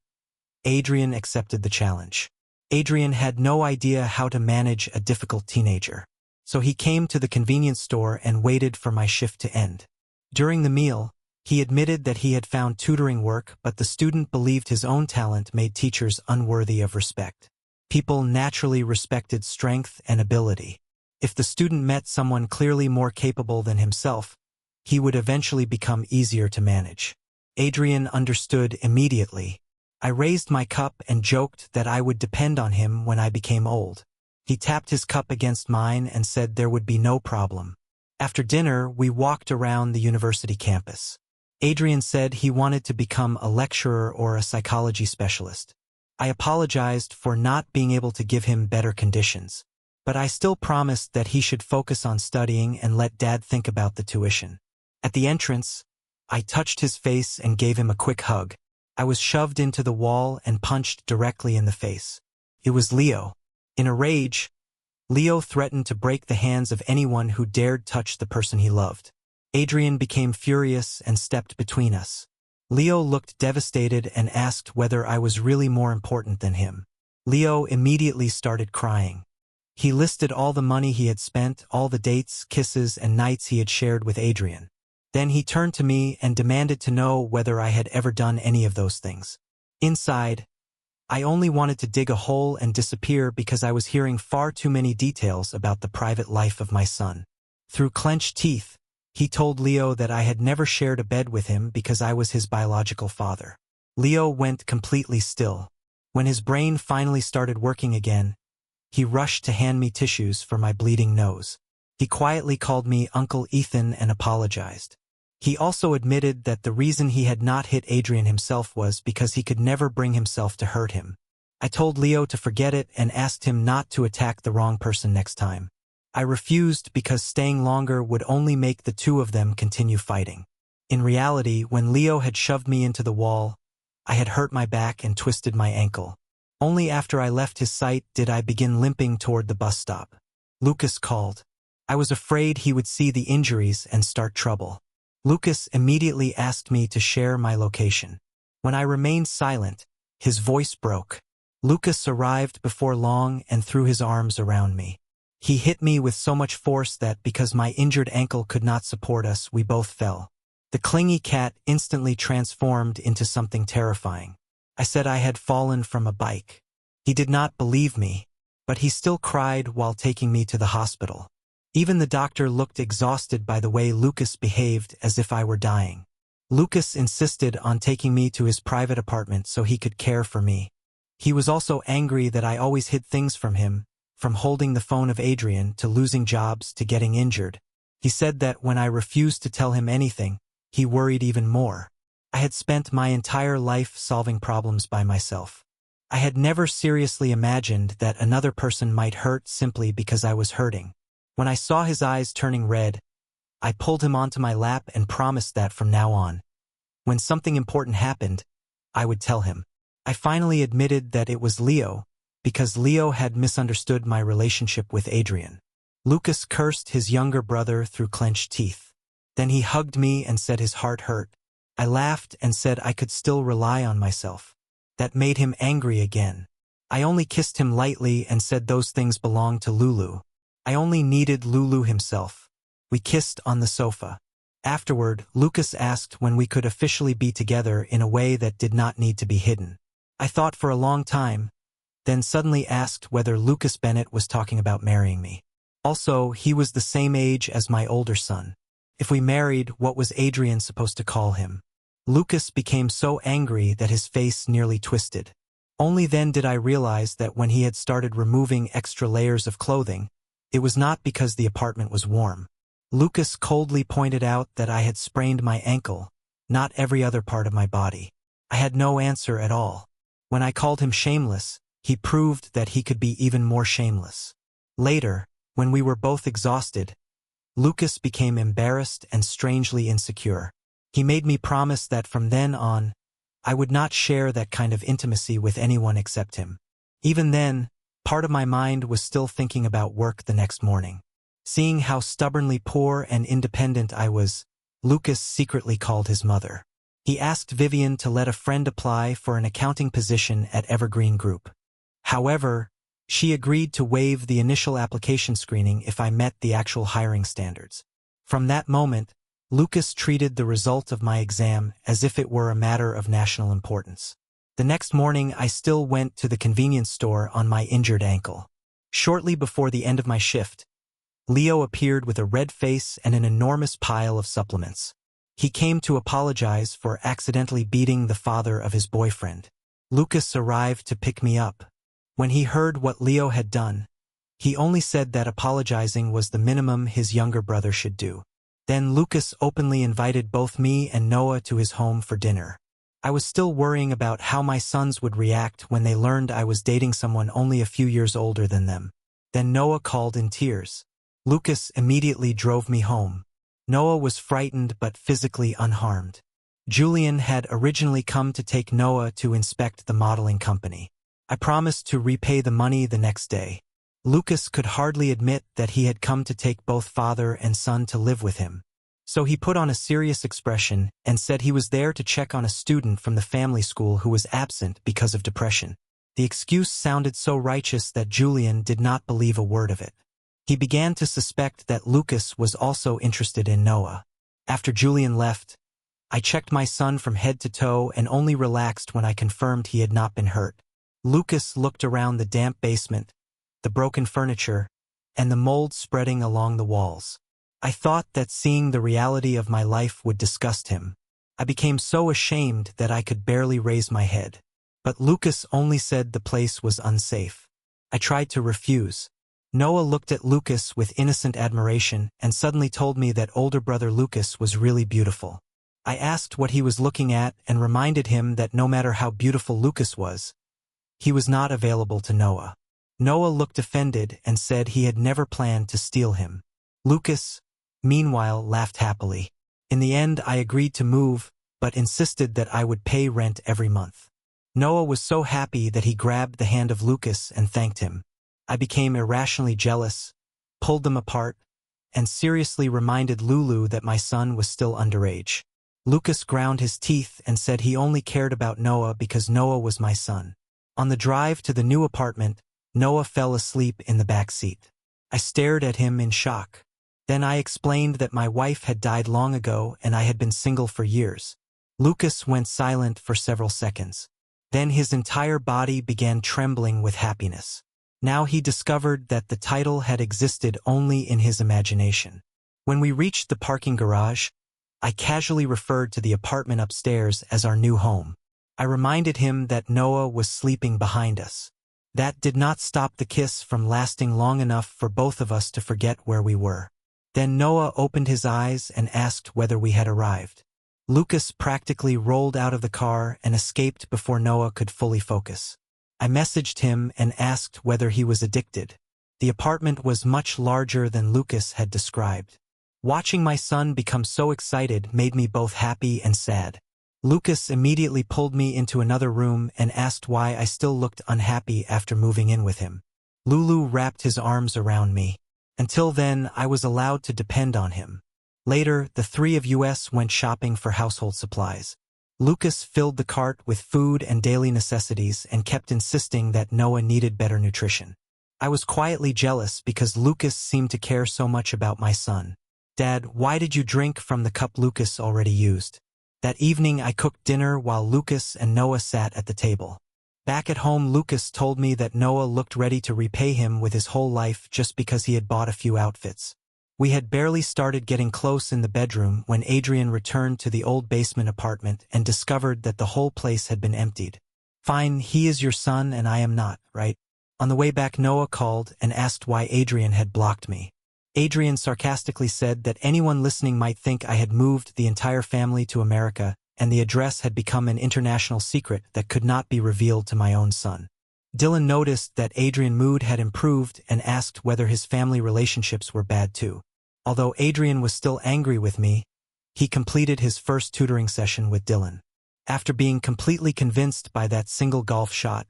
Adrian accepted the challenge. Adrian had no idea how to manage a difficult teenager, so he came to the convenience store and waited for my shift to end. During the meal, he admitted that he had found tutoring work, but the student believed his own talent made teachers unworthy of respect. People naturally respected strength and ability. If the student met someone clearly more capable than himself, he would eventually become easier to manage. Adrian understood immediately. I raised my cup and joked that I would depend on him when I became old. He tapped his cup against mine and said there would be no problem. After dinner, we walked around the university campus. Adrian said he wanted to become a lecturer or a psychology specialist. I apologized for not being able to give him better conditions, but I still promised that he should focus on studying and let Dad think about the tuition. At the entrance, I touched his face and gave him a quick hug. I was shoved into the wall and punched directly in the face. It was Leo. In a rage, Leo threatened to break the hands of anyone who dared touch the person he loved. Adrian became furious and stepped between us. Leo looked devastated and asked whether I was really more important than him. Leo immediately started crying. He listed all the money he had spent, all the dates, kisses, and nights he had shared with Adrian. Then he turned to me and demanded to know whether I had ever done any of those things. Inside, I only wanted to dig a hole and disappear because I was hearing far too many details about the private life of my son. Through clenched teeth, he told Leo that I had never shared a bed with him because I was his biological father. Leo went completely still. When his brain finally started working again, he rushed to hand me tissues for my bleeding nose. He quietly called me Uncle Ethan and apologized. He also admitted that the reason he had not hit Adrian himself was because he could never bring himself to hurt him. I told Leo to forget it and asked him not to attack the wrong person next time. I refused because staying longer would only make the two of them continue fighting. In reality, when Leo had shoved me into the wall, I had hurt my back and twisted my ankle. Only after I left his sight did I begin limping toward the bus stop. Lucas called. I was afraid he would see the injuries and start trouble. Lucas immediately asked me to share my location. When I remained silent, his voice broke. Lucas arrived before long and threw his arms around me. He hit me with so much force that, because my injured ankle could not support us, we both fell. The clingy cat instantly transformed into something terrifying. I said I had fallen from a bike. He did not believe me, but he still cried while taking me to the hospital. Even the doctor looked exhausted by the way Lucas behaved, as if I were dying. Lucas insisted on taking me to his private apartment so he could care for me. He was also angry that I always hid things from him, from holding the phone of Adrian to losing jobs to getting injured. He said that when I refused to tell him anything, he worried even more. I had spent my entire life solving problems by myself. I had never seriously imagined that another person might hurt simply because I was hurting. When I saw his eyes turning red, I pulled him onto my lap and promised that from now on, when something important happened, I would tell him. I finally admitted that it was Leo, because Leo had misunderstood my relationship with Adrian. Lucas cursed his younger brother through clenched teeth. Then he hugged me and said his heart hurt. I laughed and said I could still rely on myself. That made him angry again. I only kissed him lightly and said those things belonged to Lulu. I only needed Lulu himself. We kissed on the sofa. Afterward, Lucas asked when we could officially be together in a way that did not need to be hidden. I thought for a long time, then suddenly asked whether Lucas Bennett was talking about marrying me. Also, he was the same age as my older son. If we married, what was Adrian supposed to call him? Lucas became so angry that his face nearly twisted. Only then did I realize that when he had started removing extra layers of clothing, it was not because the apartment was warm. Lucas coldly pointed out that I had sprained my ankle, not every other part of my body. I had no answer at all. When I called him shameless, he proved that he could be even more shameless. Later, when we were both exhausted, Lucas became embarrassed and strangely insecure. He made me promise that from then on, I would not share that kind of intimacy with anyone except him. Even then, part of my mind was still thinking about work the next morning. Seeing how stubbornly poor and independent I was, Lucas secretly called his mother. He asked Vivian to let a friend apply for an accounting position at Evergreen Group. However, she agreed to waive the initial application screening if I met the actual hiring standards. From that moment, Lucas treated the result of my exam as if it were a matter of national importance. The next morning, I still went to the convenience store on my injured ankle. Shortly before the end of my shift, Leo appeared with a red face and an enormous pile of supplements. He came to apologize for accidentally beating the father of his boyfriend. Lucas arrived to pick me up. When he heard what Leo had done, he only said that apologizing was the minimum his younger brother should do. Then Lucas openly invited both me and Noah to his home for dinner. I was still worrying about how my sons would react when they learned I was dating someone only a few years older than them. Then Noah called in tears. Lucas immediately drove me home. Noah was frightened but physically unharmed. Julian had originally come to take Noah to inspect the modeling company. I promised to repay the money the next day. Lucas could hardly admit that he had come to take both father and son to live with him. So he put on a serious expression and said he was there to check on a student from the family school who was absent because of depression. The excuse sounded so righteous that Julian did not believe a word of it. He began to suspect that Lucas was also interested in Noah. After Julian left, I checked my son from head to toe and only relaxed when I confirmed he had not been hurt. Lucas looked around the damp basement, the broken furniture, and the mold spreading along the walls. I thought that seeing the reality of my life would disgust him. I became so ashamed that I could barely raise my head. But Lucas only said the place was unsafe. I tried to refuse. Noah looked at Lucas with innocent admiration and suddenly told me that older brother Lucas was really beautiful. I asked what he was looking at and reminded him that no matter how beautiful Lucas was, he was not available to Noah. Noah looked offended and said he had never planned to steal him. Lucas, meanwhile, laughed happily. In the end, I agreed to move, but insisted that I would pay rent every month. Noah was so happy that he grabbed the hand of Lucas and thanked him. I became irrationally jealous, pulled them apart, and seriously reminded Lulu that my son was still underage. Lucas ground his teeth and said he only cared about Noah because Noah was my son. On the drive to the new apartment, Noah fell asleep in the back seat. I stared at him in shock. Then I explained that my wife had died long ago and I had been single for years. Lucas went silent for several seconds. Then his entire body began trembling with happiness. Now he discovered that the title had existed only in his imagination. When we reached the parking garage, I casually referred to the apartment upstairs as our new home. I reminded him that Noah was sleeping behind us. That did not stop the kiss from lasting long enough for both of us to forget where we were. Then Noah opened his eyes and asked whether we had arrived. Lucas practically rolled out of the car and escaped before Noah could fully focus. I messaged him and asked whether he was addicted. The apartment was much larger than Lucas had described. Watching my son become so excited made me both happy and sad. Lucas immediately pulled me into another room and asked why I still looked unhappy after moving in with him. Lulu wrapped his arms around me. Until then, I was allowed to depend on him. Later, the three of us went shopping for household supplies. Lucas filled the cart with food and daily necessities and kept insisting that Noah needed better nutrition. I was quietly jealous because Lucas seemed to care so much about my son. "Dad, why did you drink from the cup Lucas already used?" That evening I cooked dinner while Lucas and Noah sat at the table. Back at home, Lucas told me that Noah looked ready to repay him with his whole life just because he had bought a few outfits. We had barely started getting close in the bedroom when Adrian returned to the old basement apartment and discovered that the whole place had been emptied. Fine, he is your son and I am not, right? On the way back, Noah called and asked why Adrian had blocked me. Adrian sarcastically said that anyone listening might think I had moved the entire family to America and the address had become an international secret that could not be revealed to my own son. Dylan noticed that Adrian's mood had improved and asked whether his family relationships were bad too. Although Adrian was still angry with me, he completed his first tutoring session with Dylan. After being completely convinced by that single golf shot,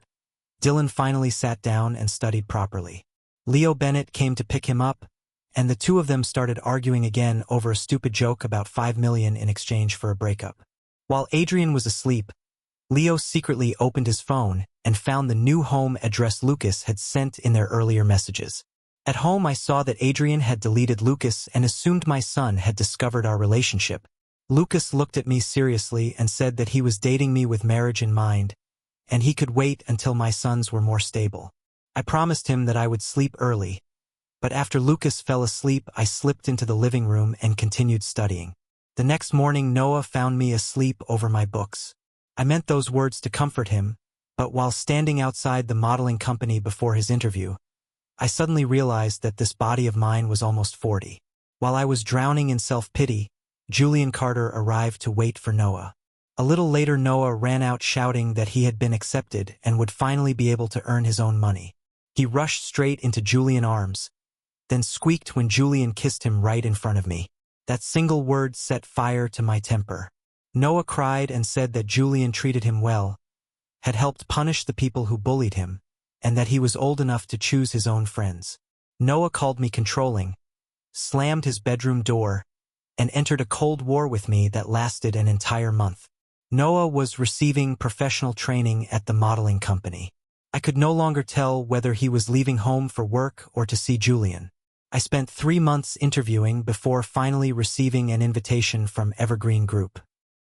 Dylan finally sat down and studied properly. Leo Bennett came to pick him up, and the two of them started arguing again over a stupid joke about $5 million in exchange for a breakup. While Adrian was asleep, Leo secretly opened his phone and found the new home address Lucas had sent in their earlier messages. At home, I saw that Adrian had deleted Lucas and assumed my son had discovered our relationship. Lucas looked at me seriously and said that he was dating me with marriage in mind, and he could wait until my sons were more stable. I promised him that I would sleep early, but after Lucas fell asleep, I slipped into the living room and continued studying. The next morning, Noah found me asleep over my books. I meant those words to comfort him, but while standing outside the modeling company before his interview, I suddenly realized that this body of mine was almost 40. While I was drowning in self-pity, Julian Carter arrived to wait for Noah. A little later, Noah ran out shouting that he had been accepted and would finally be able to earn his own money. He rushed straight into Julian's arms, then squeaked when Julian kissed him right in front of me. That single word set fire to my temper. Noah cried and said that Julian treated him well, had helped punish the people who bullied him, and that he was old enough to choose his own friends. Noah called me controlling, slammed his bedroom door, and entered a cold war with me that lasted an entire month. Noah was receiving professional training at the modeling company. I could no longer tell whether he was leaving home for work or to see Julian. I spent 3 months interviewing before finally receiving an invitation from Evergreen Group.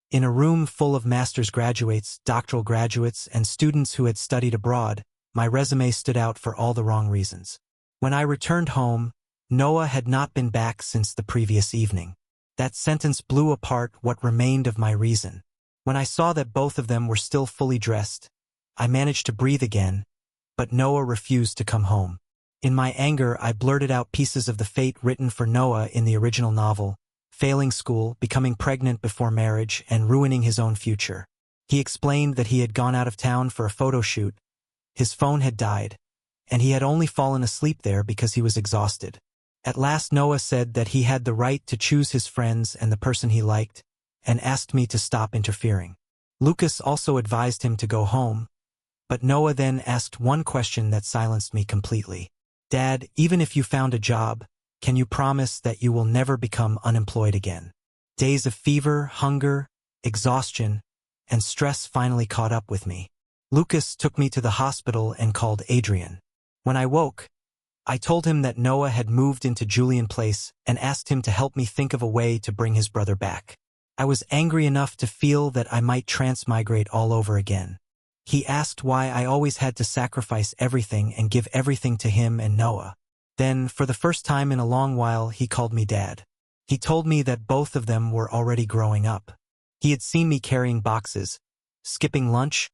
In a room full of master's graduates, doctoral graduates, and students who had studied abroad, my resume stood out for all the wrong reasons. When I returned home, Noah had not been back since the previous evening. That sentence blew apart what remained of my reason. When I saw that both of them were still fully dressed, I managed to breathe again, but Noah refused to come home. In my anger, I blurted out pieces of the fate written for Noah in the original novel: failing school, becoming pregnant before marriage, and ruining his own future. He explained that he had gone out of town for a photo shoot, his phone had died, and he had only fallen asleep there because he was exhausted. At last, Noah said that he had the right to choose his friends and the person he liked, and asked me to stop interfering. Lucas also advised him to go home, but Noah then asked one question that silenced me completely. "Dad, even if you found a job, can you promise that you will never become unemployed again?" Days of fever, hunger, exhaustion, and stress finally caught up with me. Lucas took me to the hospital and called Adrian. When I woke, I told him that Noah had moved into Julian's place and asked him to help me think of a way to bring his brother back. I was angry enough to feel that I might transmigrate all over again. He asked why I always had to sacrifice everything and give everything to him and Noah. Then, for the first time in a long while, he called me Dad. He told me that both of them were already growing up. He had seen me carrying boxes, skipping lunch,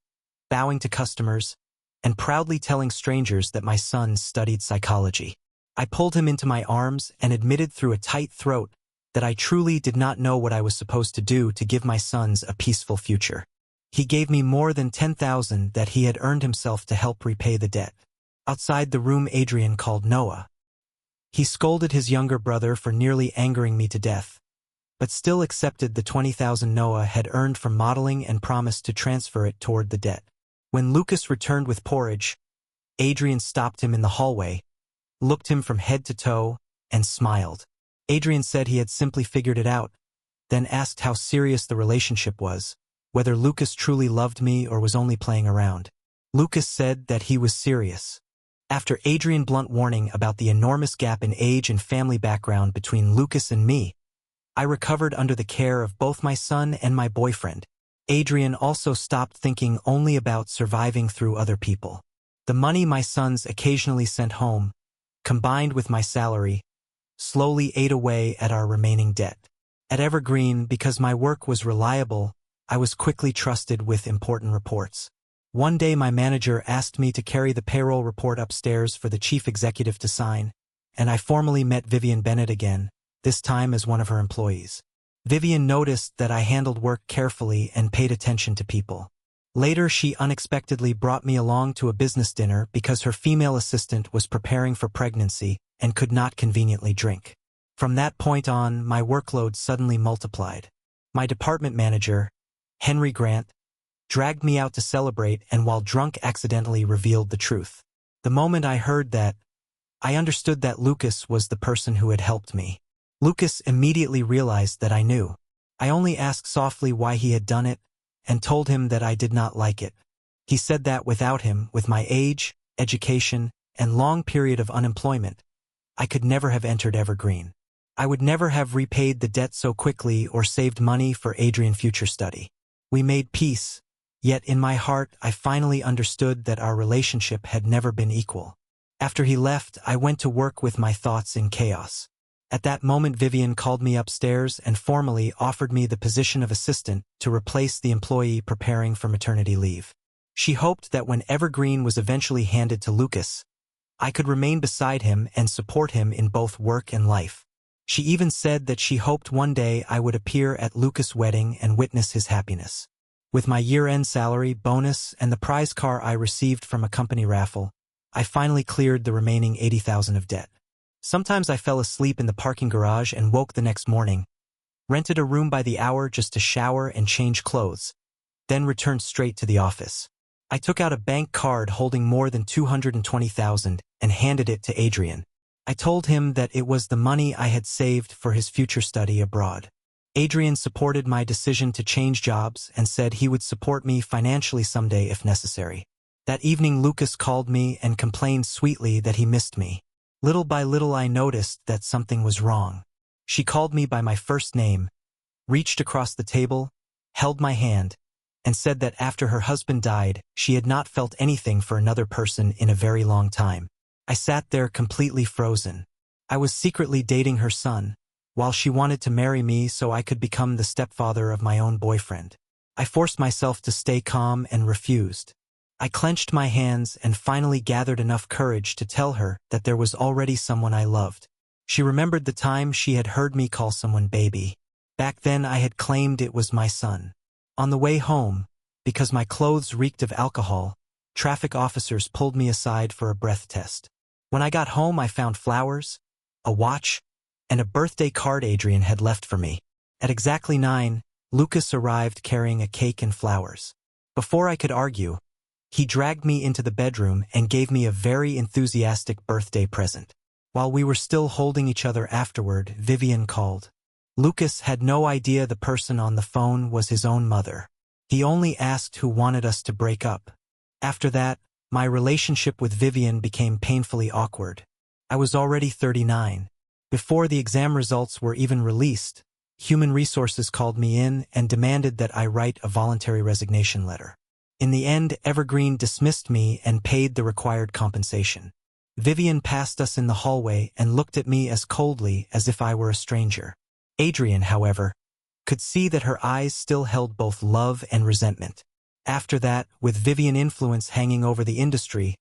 bowing to customers, and proudly telling strangers that my son studied psychology. I pulled him into my arms and admitted through a tight throat that I truly did not know what I was supposed to do to give my sons a peaceful future. He gave me more than $10,000 that he had earned himself to help repay the debt. Outside the room, Adrian called Noah. He scolded his younger brother for nearly angering me to death, but still accepted the $20,000 Noah had earned from modeling and promised to transfer it toward the debt. When Lucas returned with porridge, Adrian stopped him in the hallway, looked him from head to toe, and smiled. Adrian said he had simply figured it out, then asked how serious the relationship was, whether Lucas truly loved me or was only playing around. Lucas said that he was serious. After Adrian's blunt warning about the enormous gap in age and family background between Lucas and me, I recovered under the care of both my son and my boyfriend. Adrian also stopped thinking only about surviving through other people. The money my sons occasionally sent home, combined with my salary, slowly ate away at our remaining debt. At Evergreen, because my work was reliable, I was quickly trusted with important reports. One day my manager asked me to carry the payroll report upstairs for the chief executive to sign, and I formally met Vivian Bennett again, this time as one of her employees. Vivian noticed that I handled work carefully and paid attention to people. Later, she unexpectedly brought me along to a business dinner because her female assistant was preparing for pregnancy and could not conveniently drink. From that point on, my workload suddenly multiplied. My department manager, Henry Grant, dragged me out to celebrate and while drunk accidentally revealed the truth. The moment I heard that, I understood that Lucas was the person who had helped me. Lucas immediately realized that I knew. I only asked softly why he had done it, and told him that I did not like it. He said that without him, with my age, education, and long period of unemployment, I could never have entered Evergreen. I would never have repaid the debt so quickly or saved money for Adrian's future study. We made peace, yet in my heart I finally understood that our relationship had never been equal. After he left, I went to work with my thoughts in chaos. At that moment Vivian called me upstairs and formally offered me the position of assistant to replace the employee preparing for maternity leave. She hoped that when Evergreen was eventually handed to Lucas, I could remain beside him and support him in both work and life. She even said that she hoped one day I would appear at Lucas' wedding and witness his happiness. With my year-end salary, bonus, and the prize car I received from a company raffle, I finally cleared the remaining $80,000 of debt. Sometimes I fell asleep in the parking garage and woke the next morning, rented a room by the hour just to shower and change clothes, then returned straight to the office. I took out a bank card holding more than $220,000 and handed it to Adrian. I told him that it was the money I had saved for his future study abroad. Adrian supported my decision to change jobs and said he would support me financially someday if necessary. That evening Lucas called me and complained sweetly that he missed me. Little by little I noticed that something was wrong. She called me by my first name, reached across the table, held my hand, and said that after her husband died, she had not felt anything for another person in a very long time. I sat there completely frozen. I was secretly dating her son, while she wanted to marry me so I could become the stepfather of my own boyfriend. I forced myself to stay calm and refused. I clenched my hands and finally gathered enough courage to tell her that there was already someone I loved. She remembered the time she had heard me call someone baby. Back then I had claimed it was my son. On the way home, because my clothes reeked of alcohol, traffic officers pulled me aside for a breath test. When I got home I found flowers, a watch, and a birthday card Adrian had left for me. At exactly 9, Lucas arrived carrying a cake and flowers. Before I could argue, he dragged me into the bedroom and gave me a very enthusiastic birthday present. While we were still holding each other afterward, Vivian called. Lucas had no idea the person on the phone was his own mother. He only asked who wanted us to break up. After that, my relationship with Vivian became painfully awkward. I was already 39. Before the exam results were even released, Human Resources called me in and demanded that I write a voluntary resignation letter. In the end, Evergreen dismissed me and paid the required compensation. Vivian passed us in the hallway and looked at me as coldly as if I were a stranger. Adrian, however, could see that her eyes still held both love and resentment. After that, with Vivian influence hanging over the industry,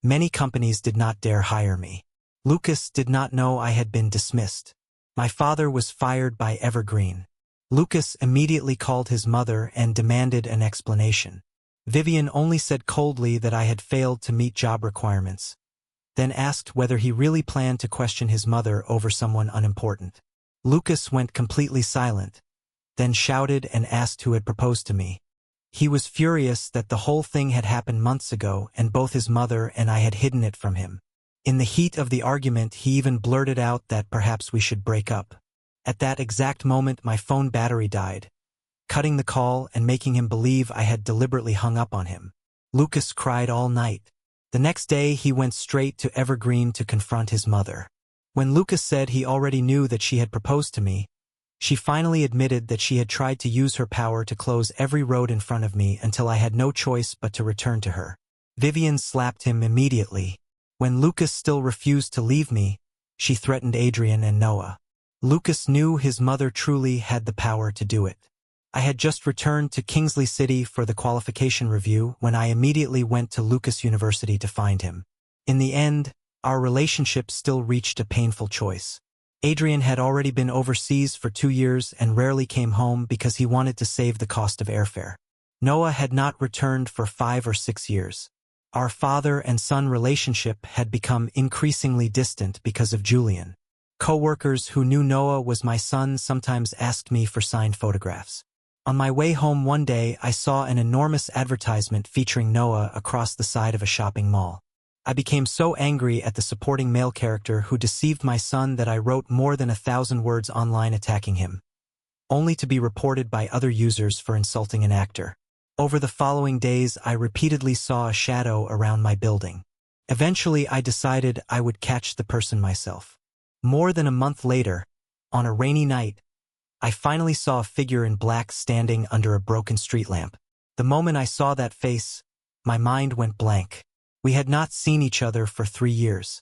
many companies did not dare hire me. Lucas did not know I had been dismissed. My father was fired by Evergreen. Lucas immediately called his mother and demanded an explanation. Vivian only said coldly that I had failed to meet job requirements, then asked whether he really planned to question his mother over someone unimportant. Lucas went completely silent, then shouted and asked who had proposed to me. He was furious that the whole thing had happened months ago and both his mother and I had hidden it from him. In the heat of the argument, he even blurted out that perhaps we should break up. At that exact moment, my phone battery died, cutting the call and making him believe I had deliberately hung up on him. Lucas cried all night. The next day, he went straight to Evergreen to confront his mother. When Lucas said he already knew that she had proposed to me, she finally admitted that she had tried to use her power to close every road in front of me until I had no choice but to return to her. Vivian slapped him immediately. When Lucas still refused to leave me, She threatened Adrian and Noah. Lucas knew his mother truly had the power to do it. I had just returned to Kingsley City for the qualification review when I immediately went to Lucas University to find him. In the end, our relationship still reached a painful choice. Adrian had already been overseas for 2 years and rarely came home because he wanted to save the cost of airfare. Noah had not returned for 5 or 6 years. Our father and son relationship had become increasingly distant because of Julian. Co-workers who knew Noah was my son sometimes asked me for signed photographs. On my way home one day, I saw an enormous advertisement featuring Noah across the side of a shopping mall. I became so angry at the supporting male character who deceived my son that I wrote more than 1,000 words online attacking him, only to be reported by other users for insulting an actor. Over the following days, I repeatedly saw a shadow around my building. Eventually, I decided I would catch the person myself. More than a month later, on a rainy night, I finally saw a figure in black standing under a broken street lamp. The moment I saw that face, my mind went blank. We had not seen each other for 3 years.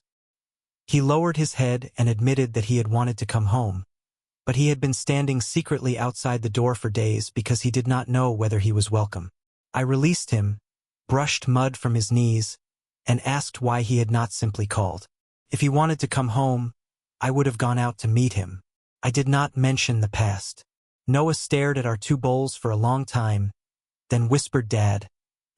He lowered his head and admitted that he had wanted to come home, but he had been standing secretly outside the door for days because he did not know whether he was welcome. I released him, brushed mud from his knees, and asked why he had not simply called. If he wanted to come home, I would have gone out to meet him. I did not mention the past. Noah stared at our 2 bowls for a long time, then whispered "Dad,"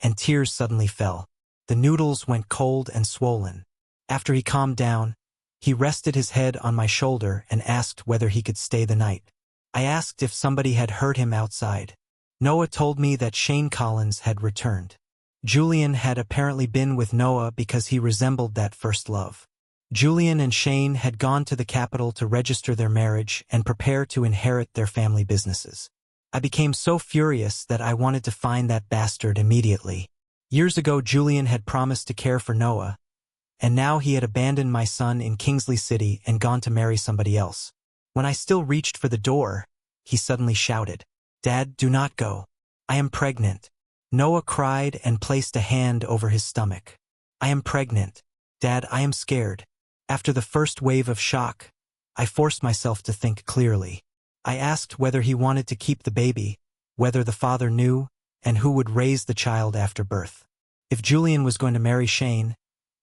and tears suddenly fell. The noodles went cold and swollen. After he calmed down, he rested his head on my shoulder and asked whether he could stay the night. I asked if somebody had heard him outside. Noah told me that Shane Collins had returned. Julian had apparently been with Noah because he resembled that first love. Julian and Shane had gone to the capital to register their marriage and prepare to inherit their family businesses. I became so furious that I wanted to find that bastard immediately. Years ago, Julian had promised to care for Noah, and now he had abandoned my son in Kingsley City and gone to marry somebody else. When I still reached for the door, he suddenly shouted, "Dad, do not go. I am pregnant." Noah cried and placed a hand over his stomach. "I am pregnant. Dad, I am scared." After the first wave of shock, I forced myself to think clearly. I asked whether he wanted to keep the baby, whether the father knew, and who would raise the child after birth. If Julian was going to marry Shane,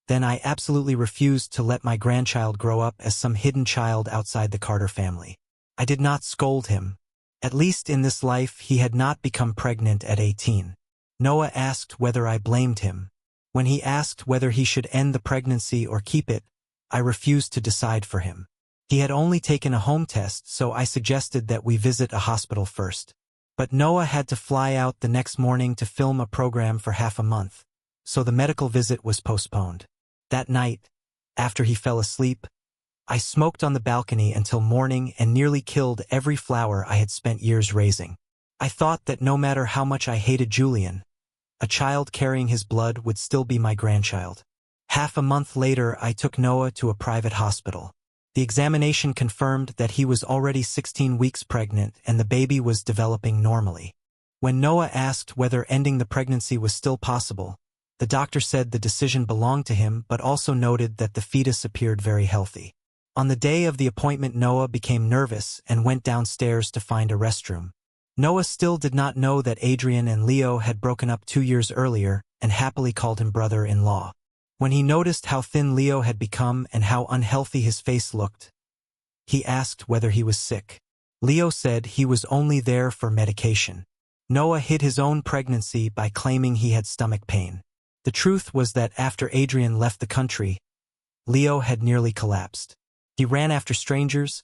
then I absolutely refused to let my grandchild grow up as some hidden child outside the Carter family. I did not scold him. At least in this life, he had not become pregnant at 18. Noah asked whether I blamed him. When he asked whether he should end the pregnancy or keep it, I refused to decide for him. He had only taken a home test, so I suggested that we visit a hospital first. But Noah had to fly out the next morning to film a program for half a month, so the medical visit was postponed. That night, after he fell asleep, I smoked on the balcony until morning and nearly killed every flower I had spent years raising. I thought that no matter how much I hated Julian, a child carrying his blood would still be my grandchild. Half a month later, I took Noah to a private hospital. The examination confirmed that he was already 16 weeks pregnant and the baby was developing normally. When Noah asked whether ending the pregnancy was still possible, the doctor said the decision belonged to him but also noted that the fetus appeared very healthy. On the day of the appointment, Noah became nervous and went downstairs to find a restroom. Noah still did not know that Adrian and Leo had broken up 2 years earlier and happily called him brother-in-law. When he noticed how thin Leo had become and how unhealthy his face looked, he asked whether he was sick. Leo said he was only there for medication. Noah hid his own pregnancy by claiming he had stomach pain. The truth was that after Adrian left the country, Leo had nearly collapsed. He ran after strangers,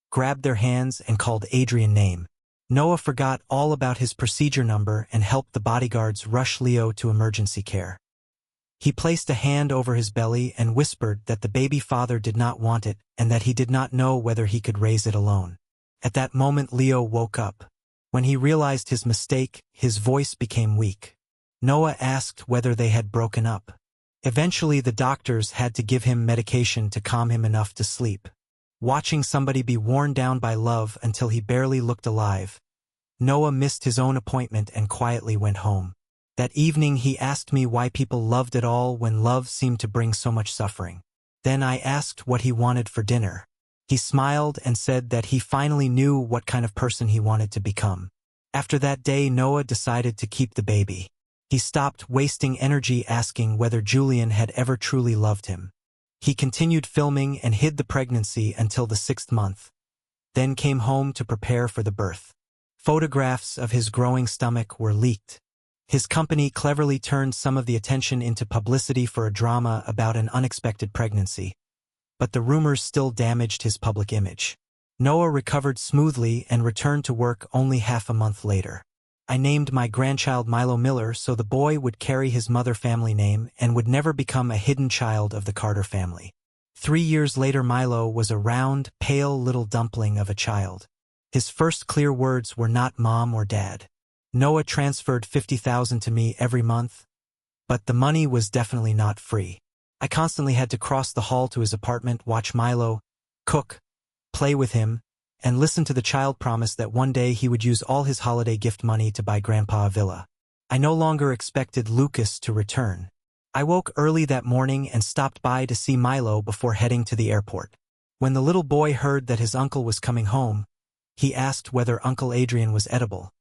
grabbed their hands, and called Adrian name. Noah forgot all about his procedure number and helped the bodyguards rush Leo to emergency care. He placed a hand over his belly and whispered that the baby father did not want it and that he did not know whether he could raise it alone. At that moment, Leo woke up. When he realized his mistake, his voice became weak. Noah asked whether they had broken up. Eventually, the doctors had to give him medication to calm him enough to sleep. Watching somebody be worn down by love until he barely looked alive, Noah missed his own appointment and quietly went home. That evening, he asked me why people loved at all when love seemed to bring so much suffering. Then I asked what he wanted for dinner. He smiled and said that he finally knew what kind of person he wanted to become. After that day, Noah decided to keep the baby. He stopped wasting energy asking whether Julian had ever truly loved him. He continued filming and hid the pregnancy until the 6th month, then came home to prepare for the birth. Photographs of his growing stomach were leaked. His company cleverly turned some of the attention into publicity for a drama about an unexpected pregnancy, but the rumors still damaged his public image. Noah recovered smoothly and returned to work only half a month later. I named my grandchild Milo Miller so the boy would carry his mother family name and would never become a hidden child of the Carter family. 3 years later, Milo was a round, pale little dumpling of a child. His first clear words were not mom or dad. Noah transferred $50,000 to me every month, but the money was definitely not free. I constantly had to cross the hall to his apartment, watch Milo, cook, play with him, and listen to the child promise that one day he would use all his holiday gift money to buy Grandpa a villa. I no longer expected Lucas to return. I woke early that morning and stopped by to see Milo before heading to the airport. When the little boy heard that his uncle was coming home, he asked whether Uncle Adrian was edible,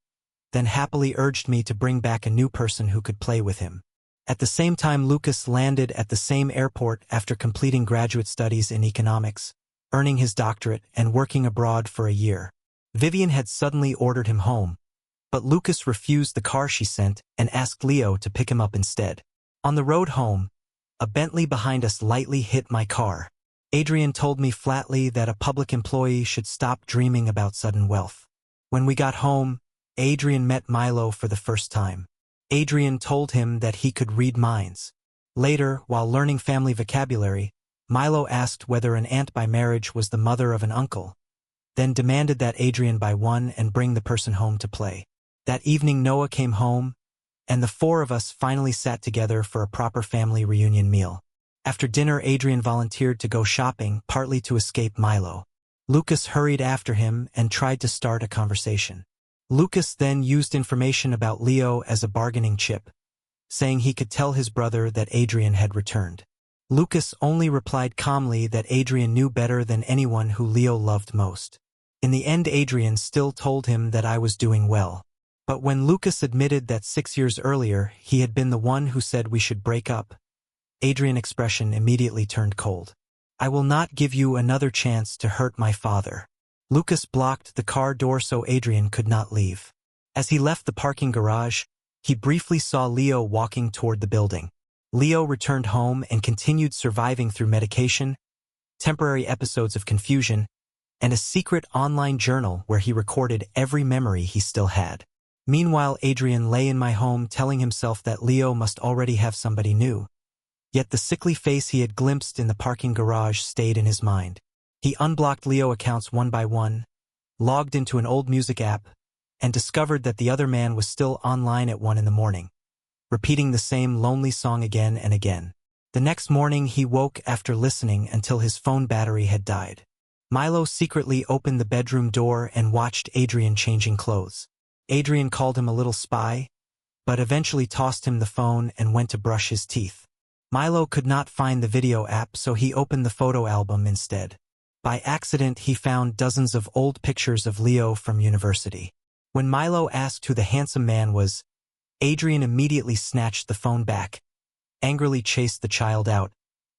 then happily urged me to bring back a new person who could play with him. At the same time, Lucas landed at the same airport after completing graduate studies in economics, earning his doctorate, and working abroad for a year. Vivian had suddenly ordered him home, but Lucas refused the car she sent and asked Leo to pick him up instead. On the road home, a Bentley behind us lightly hit my car. Adrian told me flatly that a public employee should stop dreaming about sudden wealth. When we got home, Adrian met Milo for the first time. Adrian told him that he could read minds. Later, while learning family vocabulary, Milo asked whether an aunt by marriage was the mother of an uncle, then demanded that Adrian buy one and bring the person home to play. That evening, Noah came home, and the 4 of us finally sat together for a proper family reunion meal. After dinner, Adrian volunteered to go shopping, partly to escape Milo. Lucas hurried after him and tried to start a conversation. Lucas then used information about Leo as a bargaining chip, saying he could tell his brother that Adrian had returned. Lucas only replied calmly that Adrian knew better than anyone who Leo loved most. In the end, Adrian still told him that I was doing well. But when Lucas admitted that 6 years earlier he had been the one who said we should break up, Adrian's expression immediately turned cold. I will not give you another chance to hurt my father. Lucas blocked the car door so Adrian could not leave. As he left the parking garage, he briefly saw Leo walking toward the building. Leo returned home and continued surviving through medication, temporary episodes of confusion, and a secret online journal where he recorded every memory he still had. Meanwhile, Adrian lay in my home telling himself that Leo must already have somebody new. Yet the sickly face he had glimpsed in the parking garage stayed in his mind. He unblocked Leo accounts one by one, logged into an old music app, and discovered that the other man was still online at 1 in the morning, repeating the same lonely song again and again. The next morning he woke after listening until his phone battery had died. Milo secretly opened the bedroom door and watched Adrian changing clothes. Adrian called him a little spy, but eventually tossed him the phone and went to brush his teeth. Milo could not find the video app, so he opened the photo album instead. By accident, he found dozens of old pictures of Leo from university. When Milo asked who the handsome man was, Adrian immediately snatched the phone back, angrily chased the child out,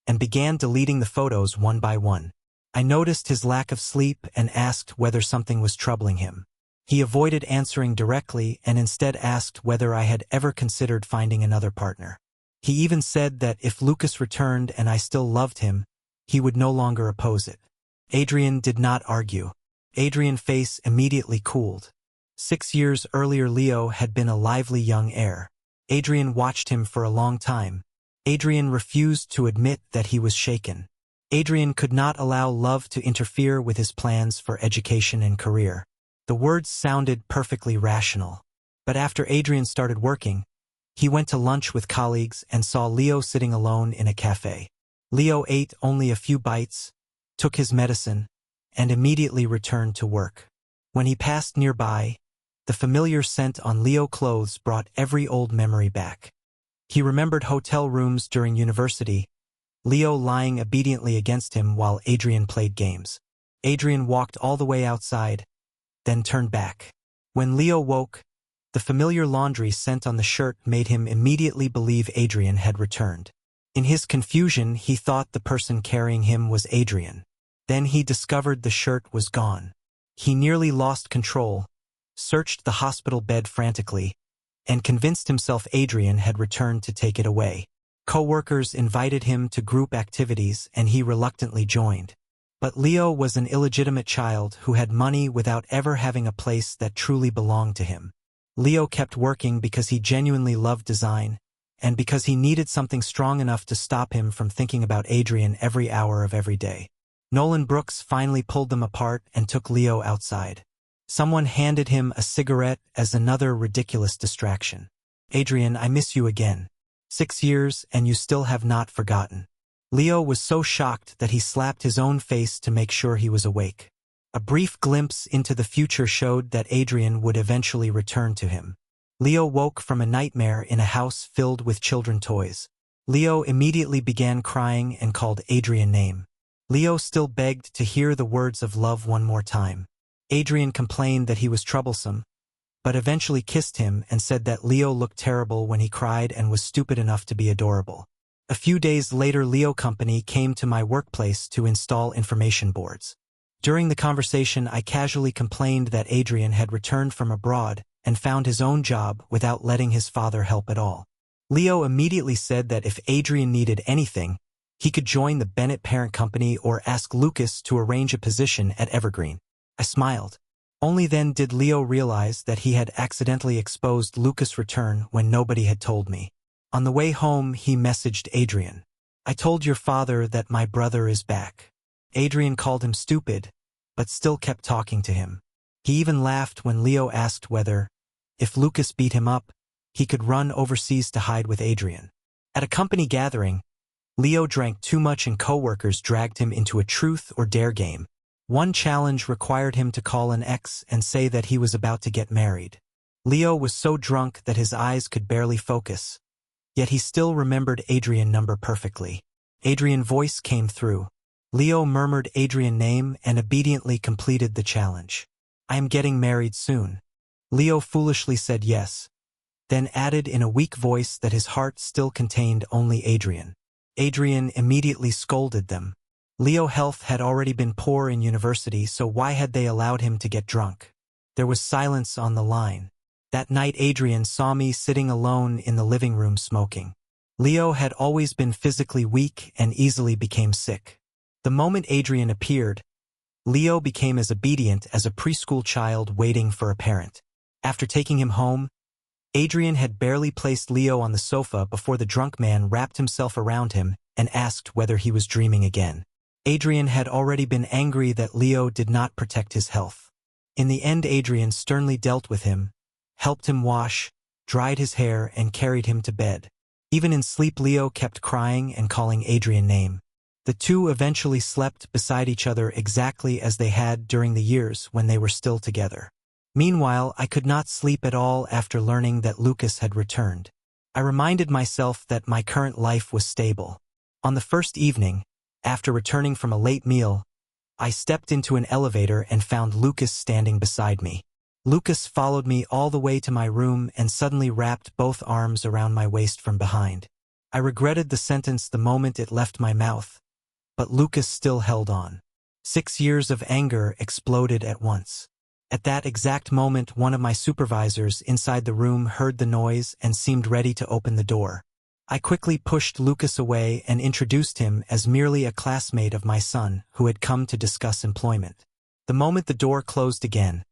and began deleting the photos one by one. I noticed his lack of sleep and asked whether something was troubling him. He avoided answering directly and instead asked whether I had ever considered finding another partner. He even said that if Lucas returned and I still loved him, he would no longer oppose it. Adrian did not argue. Adrian's face immediately cooled. 6 years earlier, Leo had been a lively young heir. Adrian watched him for a long time. Adrian refused to admit that he was shaken. Adrian could not allow love to interfere with his plans for education and career. The words sounded perfectly rational. But after Adrian started working, he went to lunch with colleagues and saw Leo sitting alone in a cafe. Leo ate only a few bites, took his medicine, and immediately returned to work. When he passed nearby, the familiar scent on Leo clothes brought every old memory back. He remembered hotel rooms during university, Leo lying obediently against him while Adrian played games. Adrian walked all the way outside, then turned back. When Leo woke, the familiar laundry scent on the shirt made him immediately believe Adrian had returned. In his confusion, he thought the person carrying him was Adrian. Then he discovered the shirt was gone. He nearly lost control, searched the hospital bed frantically, and convinced himself Adrian had returned to take it away. Co-workers invited him to group activities and he reluctantly joined. But Leo was an illegitimate child who had money without ever having a place that truly belonged to him. Leo kept working because he genuinely loved design, and because he needed something strong enough to stop him from thinking about Adrian every hour of every day. Nolan Brooks finally pulled them apart and took Leo outside. Someone handed him a cigarette as another ridiculous distraction. "Adrian, I miss you again. 6 years and you still have not forgotten." Leo was so shocked that he slapped his own face to make sure he was awake. A brief glimpse into the future showed that Adrian would eventually return to him. Leo woke from a nightmare in a house filled with children's toys. Leo immediately began crying and called Adrian's name. Leo still begged to hear the words of love one more time. Adrian complained that he was troublesome, but eventually kissed him and said that Leo looked terrible when he cried and was stupid enough to be adorable. A few days later, Leo Company came to my workplace to install information boards. During the conversation, I casually complained that Adrian had returned from abroad and found his own job without letting his father help at all. Leo immediately said that if Adrian needed anything, he could join the Bennett parent company or ask Lucas to arrange a position at Evergreen. I smiled. Only then did Leo realize that he had accidentally exposed Lucas' return when nobody had told me. On the way home, he messaged Adrian. "I told your father that my brother is back." Adrian called him stupid, but still kept talking to him. He even laughed when Leo asked whether, if Lucas beat him up, he could run overseas to hide with Adrian. At a company gathering, Leo drank too much and coworkers dragged him into a truth or dare game. One challenge required him to call an ex and say that he was about to get married. Leo was so drunk that his eyes could barely focus, yet he still remembered Adrian's number perfectly. Adrian's voice came through. Leo murmured Adrian's name and obediently completed the challenge. "I am getting married soon." Leo foolishly said yes, then added in a weak voice that his heart still contained only Adrian. Adrian immediately scolded them. Leo's health had already been poor in university, so why had they allowed him to get drunk? There was silence on the line. That night Adrian saw me sitting alone in the living room smoking. Leo had always been physically weak and easily became sick. The moment Adrian appeared, Leo became as obedient as a preschool child waiting for a parent. After taking him home, Adrian had barely placed Leo on the sofa before the drunk man wrapped himself around him and asked whether he was dreaming again. Adrian had already been angry that Leo did not protect his health. In the end, Adrian sternly dealt with him, helped him wash, dried his hair, and carried him to bed. Even in sleep, Leo kept crying and calling Adrian's name. The two eventually slept beside each other exactly as they had during the years when they were still together. Meanwhile, I could not sleep at all after learning that Lucas had returned. I reminded myself that my current life was stable. On the first evening, after returning from a late meal, I stepped into an elevator and found Lucas standing beside me. Lucas followed me all the way to my room and suddenly wrapped both arms around my waist from behind. I regretted the sentence the moment it left my mouth, but Lucas still held on. 6 years of anger exploded at once. At that exact moment, one of my supervisors inside the room heard the noise and seemed ready to open the door. I quickly pushed Lucas away and introduced him as merely a classmate of my son who had come to discuss employment. The moment the door closed again,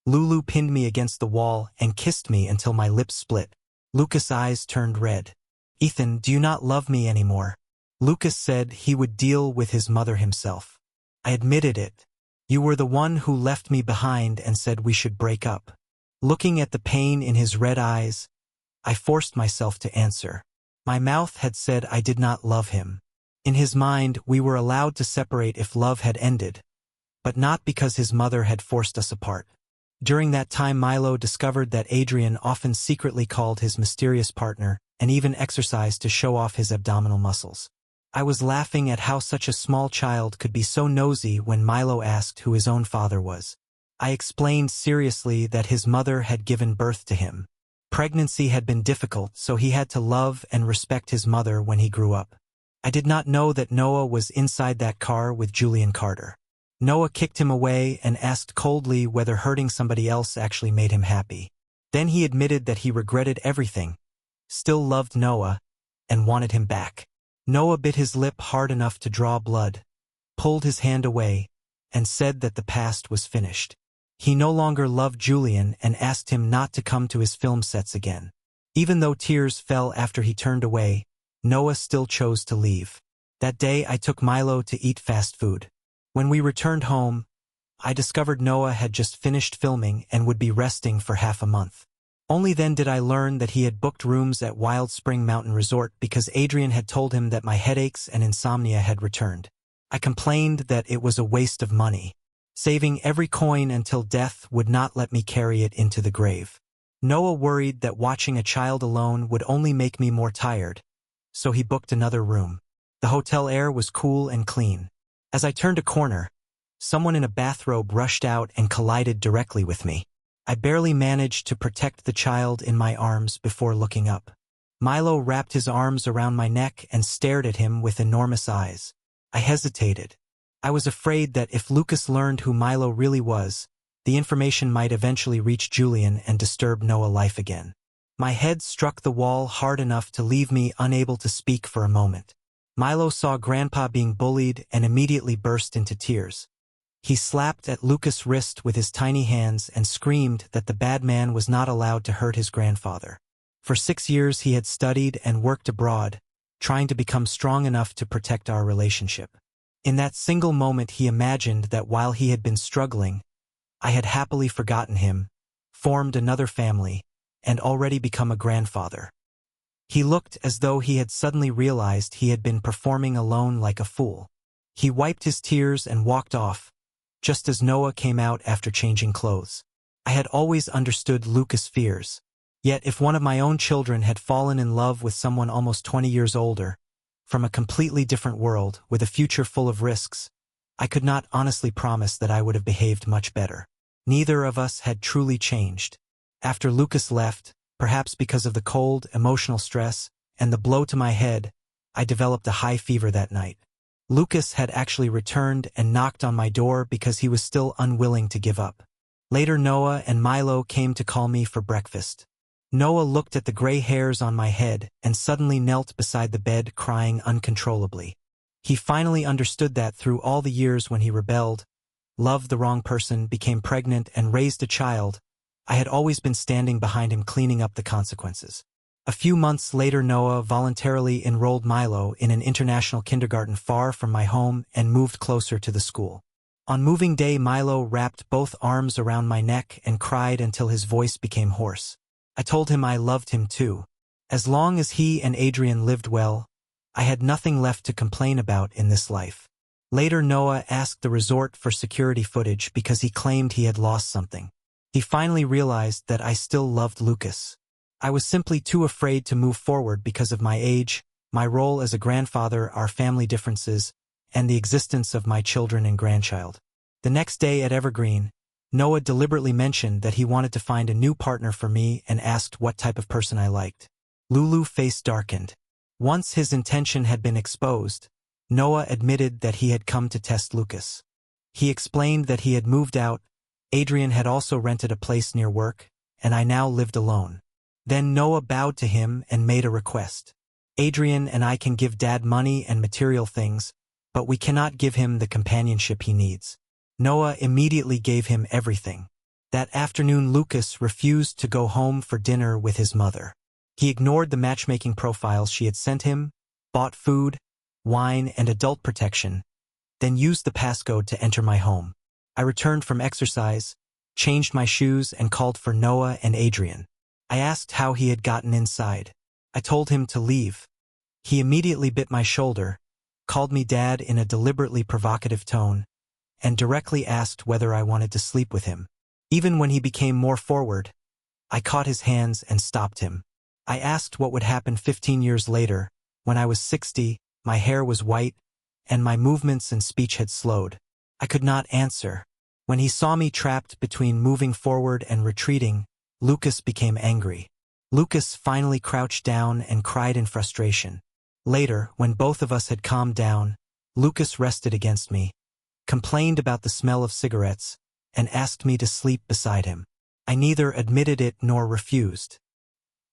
Lulu pinned me against the wall and kissed me until my lips split. Lucas' eyes turned red. "Ethan, do you not love me anymore?" Lucas said he would deal with his mother himself. I admitted it. "You were the one who left me behind and said we should break up." Looking at the pain in his red eyes, I forced myself to answer. My mouth had said I did not love him. In his mind, we were allowed to separate if love had ended, but not because his mother had forced us apart. During that time, Milo discovered that Adrian often secretly called his mysterious partner and even exercised to show off his abdominal muscles. I was laughing at how such a small child could be so nosy when Milo asked who his own father was. I explained seriously that his mother had given birth to him. Pregnancy had been difficult, so he had to love and respect his mother when he grew up. I did not know that Noah was inside that car with Julian Carter. Noah kicked him away and asked coldly whether hurting somebody else actually made him happy. Then he admitted that he regretted everything, still loved Noah, and wanted him back. Noah bit his lip hard enough to draw blood, pulled his hand away, and said that the past was finished. He no longer loved Julian and asked him not to come to his film sets again. Even though tears fell after he turned away, Noah still chose to leave. That day I took Milo to eat fast food. When we returned home, I discovered Noah had just finished filming and would be resting for half a month. Only then did I learn that he had booked rooms at Wild Spring Mountain Resort because Adrian had told him that my headaches and insomnia had returned. I complained that it was a waste of money. Saving every coin until death would not let me carry it into the grave. Noah worried that watching a child alone would only make me more tired, so he booked another room. The hotel air was cool and clean. As I turned a corner, someone in a bathrobe rushed out and collided directly with me. I barely managed to protect the child in my arms before looking up. Milo wrapped his arms around my neck and stared at him with enormous eyes. I hesitated. I was afraid that if Lucas learned who Milo really was, the information might eventually reach Julian and disturb Noah's life again. My head struck the wall hard enough to leave me unable to speak for a moment. Milo saw Grandpa being bullied and immediately burst into tears. He slapped at Lucas' wrist with his tiny hands and screamed that the bad man was not allowed to hurt his grandfather. For 6 years he had studied and worked abroad, trying to become strong enough to protect our relationship. In that single moment he imagined that while he had been struggling, I had happily forgotten him, formed another family, and already become a grandfather. He looked as though he had suddenly realized he had been performing alone like a fool. He wiped his tears and walked off, just as Noah came out after changing clothes. I had always understood Lucas' fears. Yet if one of my own children had fallen in love with someone almost 20 years older, from a completely different world, with a future full of risks, I could not honestly promise that I would have behaved much better. Neither of us had truly changed. After Lucas left, perhaps because of the cold, emotional stress, and the blow to my head, I developed a high fever that night. Lucas had actually returned and knocked on my door because he was still unwilling to give up. Later Noah and Milo came to call me for breakfast. Noah looked at the gray hairs on my head and suddenly knelt beside the bed crying uncontrollably. He finally understood that through all the years when he rebelled, loved the wrong person, became pregnant, and raised a child, I had always been standing behind him cleaning up the consequences. A few months later Noah voluntarily enrolled Milo in an international kindergarten far from my home and moved closer to the school. On moving day Milo wrapped both arms around my neck and cried until his voice became hoarse. I told him I loved him too. As long as he and Adrian lived well, I had nothing left to complain about in this life. Later Noah asked the resort for security footage because he claimed he had lost something. He finally realized that I still loved Lucas. I was simply too afraid to move forward because of my age, my role as a grandfather, our family differences, and the existence of my children and grandchild. The next day at Evergreen, Noah deliberately mentioned that he wanted to find a new partner for me and asked what type of person I liked. Lulu's face darkened. Once his intention had been exposed, Noah admitted that he had come to test Lucas. He explained that he had moved out, Adrian had also rented a place near work, and I now lived alone. Then Noah bowed to him and made a request. Adrian and I can give Dad money and material things, but we cannot give him the companionship he needs. Noah immediately gave him everything. That afternoon Lucas refused to go home for dinner with his mother. He ignored the matchmaking profiles she had sent him, bought food, wine, and adult protection, then used the passcode to enter my home. I returned from exercise, changed my shoes, and called for Noah and Adrian. I asked how he had gotten inside. I told him to leave. He immediately bit my shoulder, called me Dad in a deliberately provocative tone, and directly asked whether I wanted to sleep with him. Even when he became more forward, I caught his hands and stopped him. I asked what would happen 15 years later, when I was 60, my hair was white, and my movements and speech had slowed. I could not answer. When he saw me trapped between moving forward and retreating, Lucas became angry. Lucas finally crouched down and cried in frustration. Later, when both of us had calmed down, Lucas rested against me, complained about the smell of cigarettes, and asked me to sleep beside him. I neither admitted it nor refused.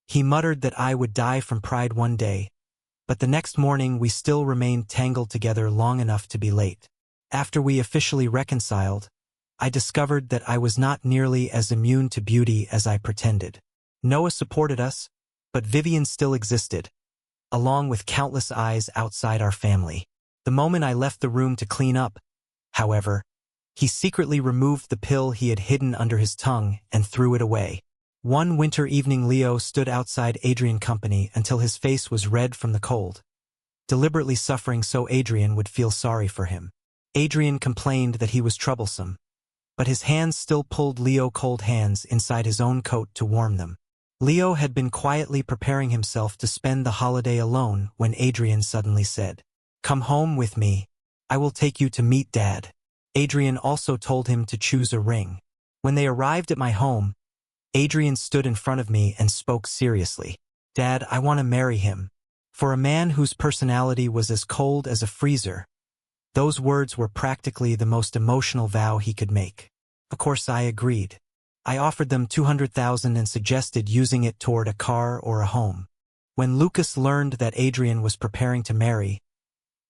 He muttered that I would die from pride one day, but the next morning we still remained tangled together long enough to be late. After we officially reconciled, I discovered that I was not nearly as immune to beauty as I pretended. Noah supported us, but Vivian still existed, along with countless eyes outside our family. The moment I left the room to clean up, however, he secretly removed the pill he had hidden under his tongue and threw it away. One winter evening, Leo stood outside Adrian's company until his face was red from the cold, deliberately suffering so Adrian would feel sorry for him. Adrian complained that he was troublesome, but his hands still pulled Leo's cold hands inside his own coat to warm them. Leo had been quietly preparing himself to spend the holiday alone when Adrian suddenly said, "Come home with me. I will take you to meet Dad." Adrian also told him to choose a ring. When they arrived at my home, Adrian stood in front of me and spoke seriously. "Dad, I want to marry him." For a man whose personality was as cold as a freezer, those words were practically the most emotional vow he could make. Of course I agreed. I offered them $200,000 and suggested using it toward a car or a home. When Lucas learned that Adrian was preparing to marry,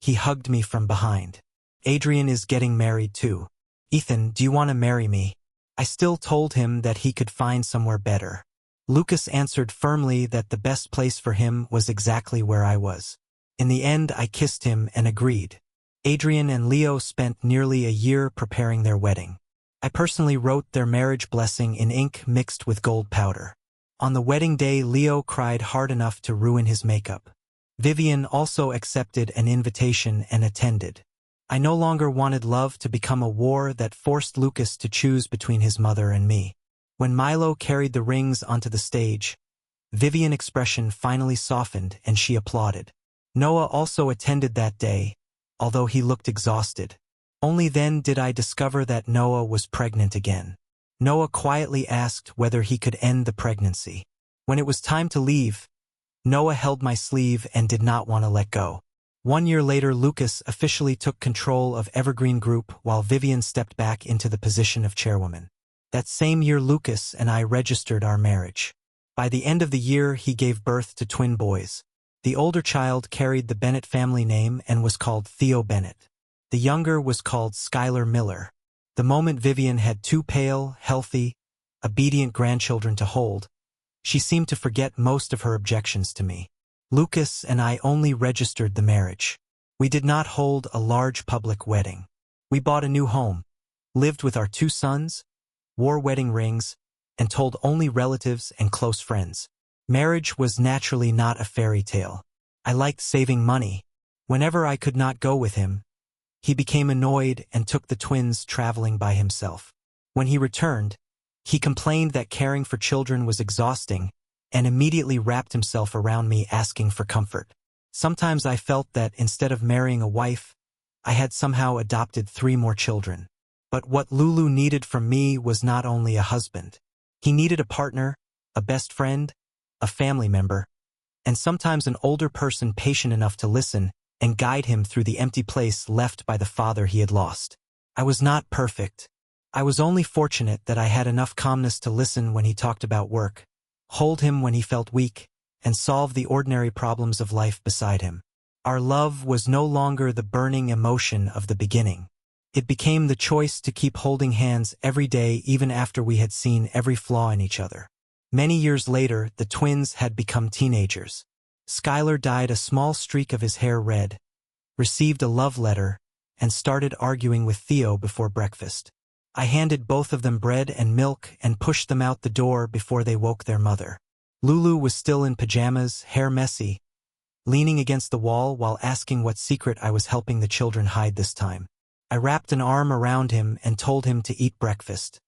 he hugged me from behind. "Adrian is getting married too. Ethan, do you want to marry me?" I still told him that he could find somewhere better. Lucas answered firmly that the best place for him was exactly where I was. In the end, I kissed him and agreed. Adrian and Leo spent nearly a year preparing their wedding. I personally wrote their marriage blessing in ink mixed with gold powder. On the wedding day, Leo cried hard enough to ruin his makeup. Vivian also accepted an invitation and attended. I no longer wanted love to become a war that forced Lucas to choose between his mother and me. When Milo carried the rings onto the stage, Vivian's expression finally softened and she applauded. Noah also attended that day, although he looked exhausted. Only then did I discover that Noah was pregnant again. Noah quietly asked whether he could end the pregnancy. When it was time to leave, Noah held my sleeve and did not want to let go. 1 year later, Lucas officially took control of Evergreen Group while Vivian stepped back into the position of chairwoman. That same year, Lucas and I registered our marriage. By the end of the year, he gave birth to twin boys. The older child carried the Bennett family name and was called Theo Bennett. The younger was called Skylar Miller. The moment Vivian had two pale, healthy, obedient grandchildren to hold, she seemed to forget most of her objections to me. Lucas and I only registered the marriage. We did not hold a large public wedding. We bought a new home, lived with our 2 sons, wore wedding rings, and told only relatives and close friends. Marriage was naturally not a fairy tale. I liked saving money. Whenever I could not go with him, he became annoyed and took the twins traveling by himself. When he returned, he complained that caring for children was exhausting and immediately wrapped himself around me asking for comfort. Sometimes I felt that instead of marrying a wife, I had somehow adopted 3 more children. But what Lulu needed from me was not only a husband. He needed a partner, a best friend, a family member, and sometimes an older person patient enough to listen and guide him through the empty place left by the father he had lost. I was not perfect. I was only fortunate that I had enough calmness to listen when he talked about work, hold him when he felt weak, and solve the ordinary problems of life beside him. Our love was no longer the burning emotion of the beginning. It became the choice to keep holding hands every day even after we had seen every flaw in each other. Many years later, the twins had become teenagers. Skylar dyed a small streak of his hair red, received a love letter, and started arguing with Theo before breakfast. I handed both of them bread and milk and pushed them out the door before they woke their mother. Lulu was still in pajamas, hair messy, leaning against the wall while asking what secret I was helping the children hide this time. I wrapped an arm around him and told him to eat breakfast.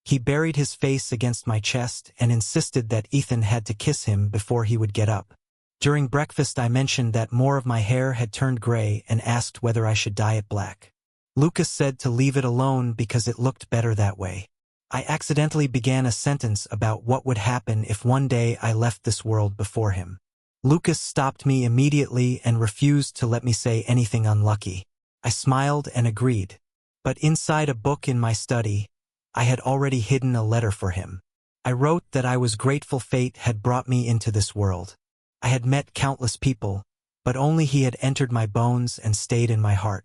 He buried his face against my chest and insisted that Ethan had to kiss him before he would get up. During breakfast I mentioned that more of my hair had turned gray and asked whether I should dye it black. Lucas said to leave it alone because it looked better that way. I accidentally began a sentence about what would happen if one day I left this world before him. Lucas stopped me immediately and refused to let me say anything unlucky. I smiled and agreed. But inside a book in my study, I had already hidden a letter for him. I wrote that I was grateful fate had brought me into this world. I had met countless people, but only he had entered my bones and stayed in my heart.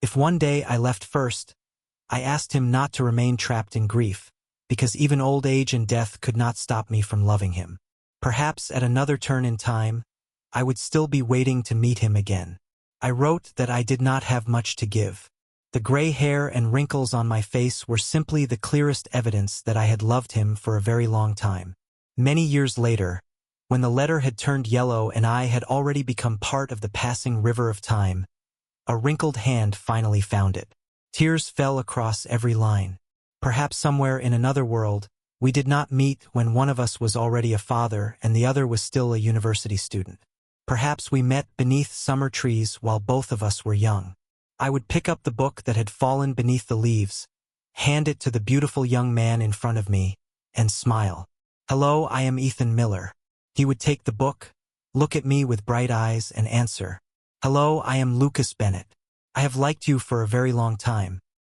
If one day I left first, I asked him not to remain trapped in grief, because even old age and death could not stop me from loving him. Perhaps at another turn in time, I would still be waiting to meet him again. I wrote that I did not have much to give. The gray hair and wrinkles on my face were simply the clearest evidence that I had loved him for a very long time. Many years later, when the letter had turned yellow and I had already become part of the passing river of time, a wrinkled hand finally found it. Tears fell across every line. Perhaps somewhere in another world, we did not meet when one of us was already a father and the other was still a university student. Perhaps we met beneath summer trees while both of us were young. I would pick up the book that had fallen beneath the leaves, hand it to the beautiful young man in front of me, and smile. "Hello, I am Ethan Miller." He would take the book, look at me with bright eyes, and answer, "Hello, I am Lucas Bennett. I have liked you for a very long time.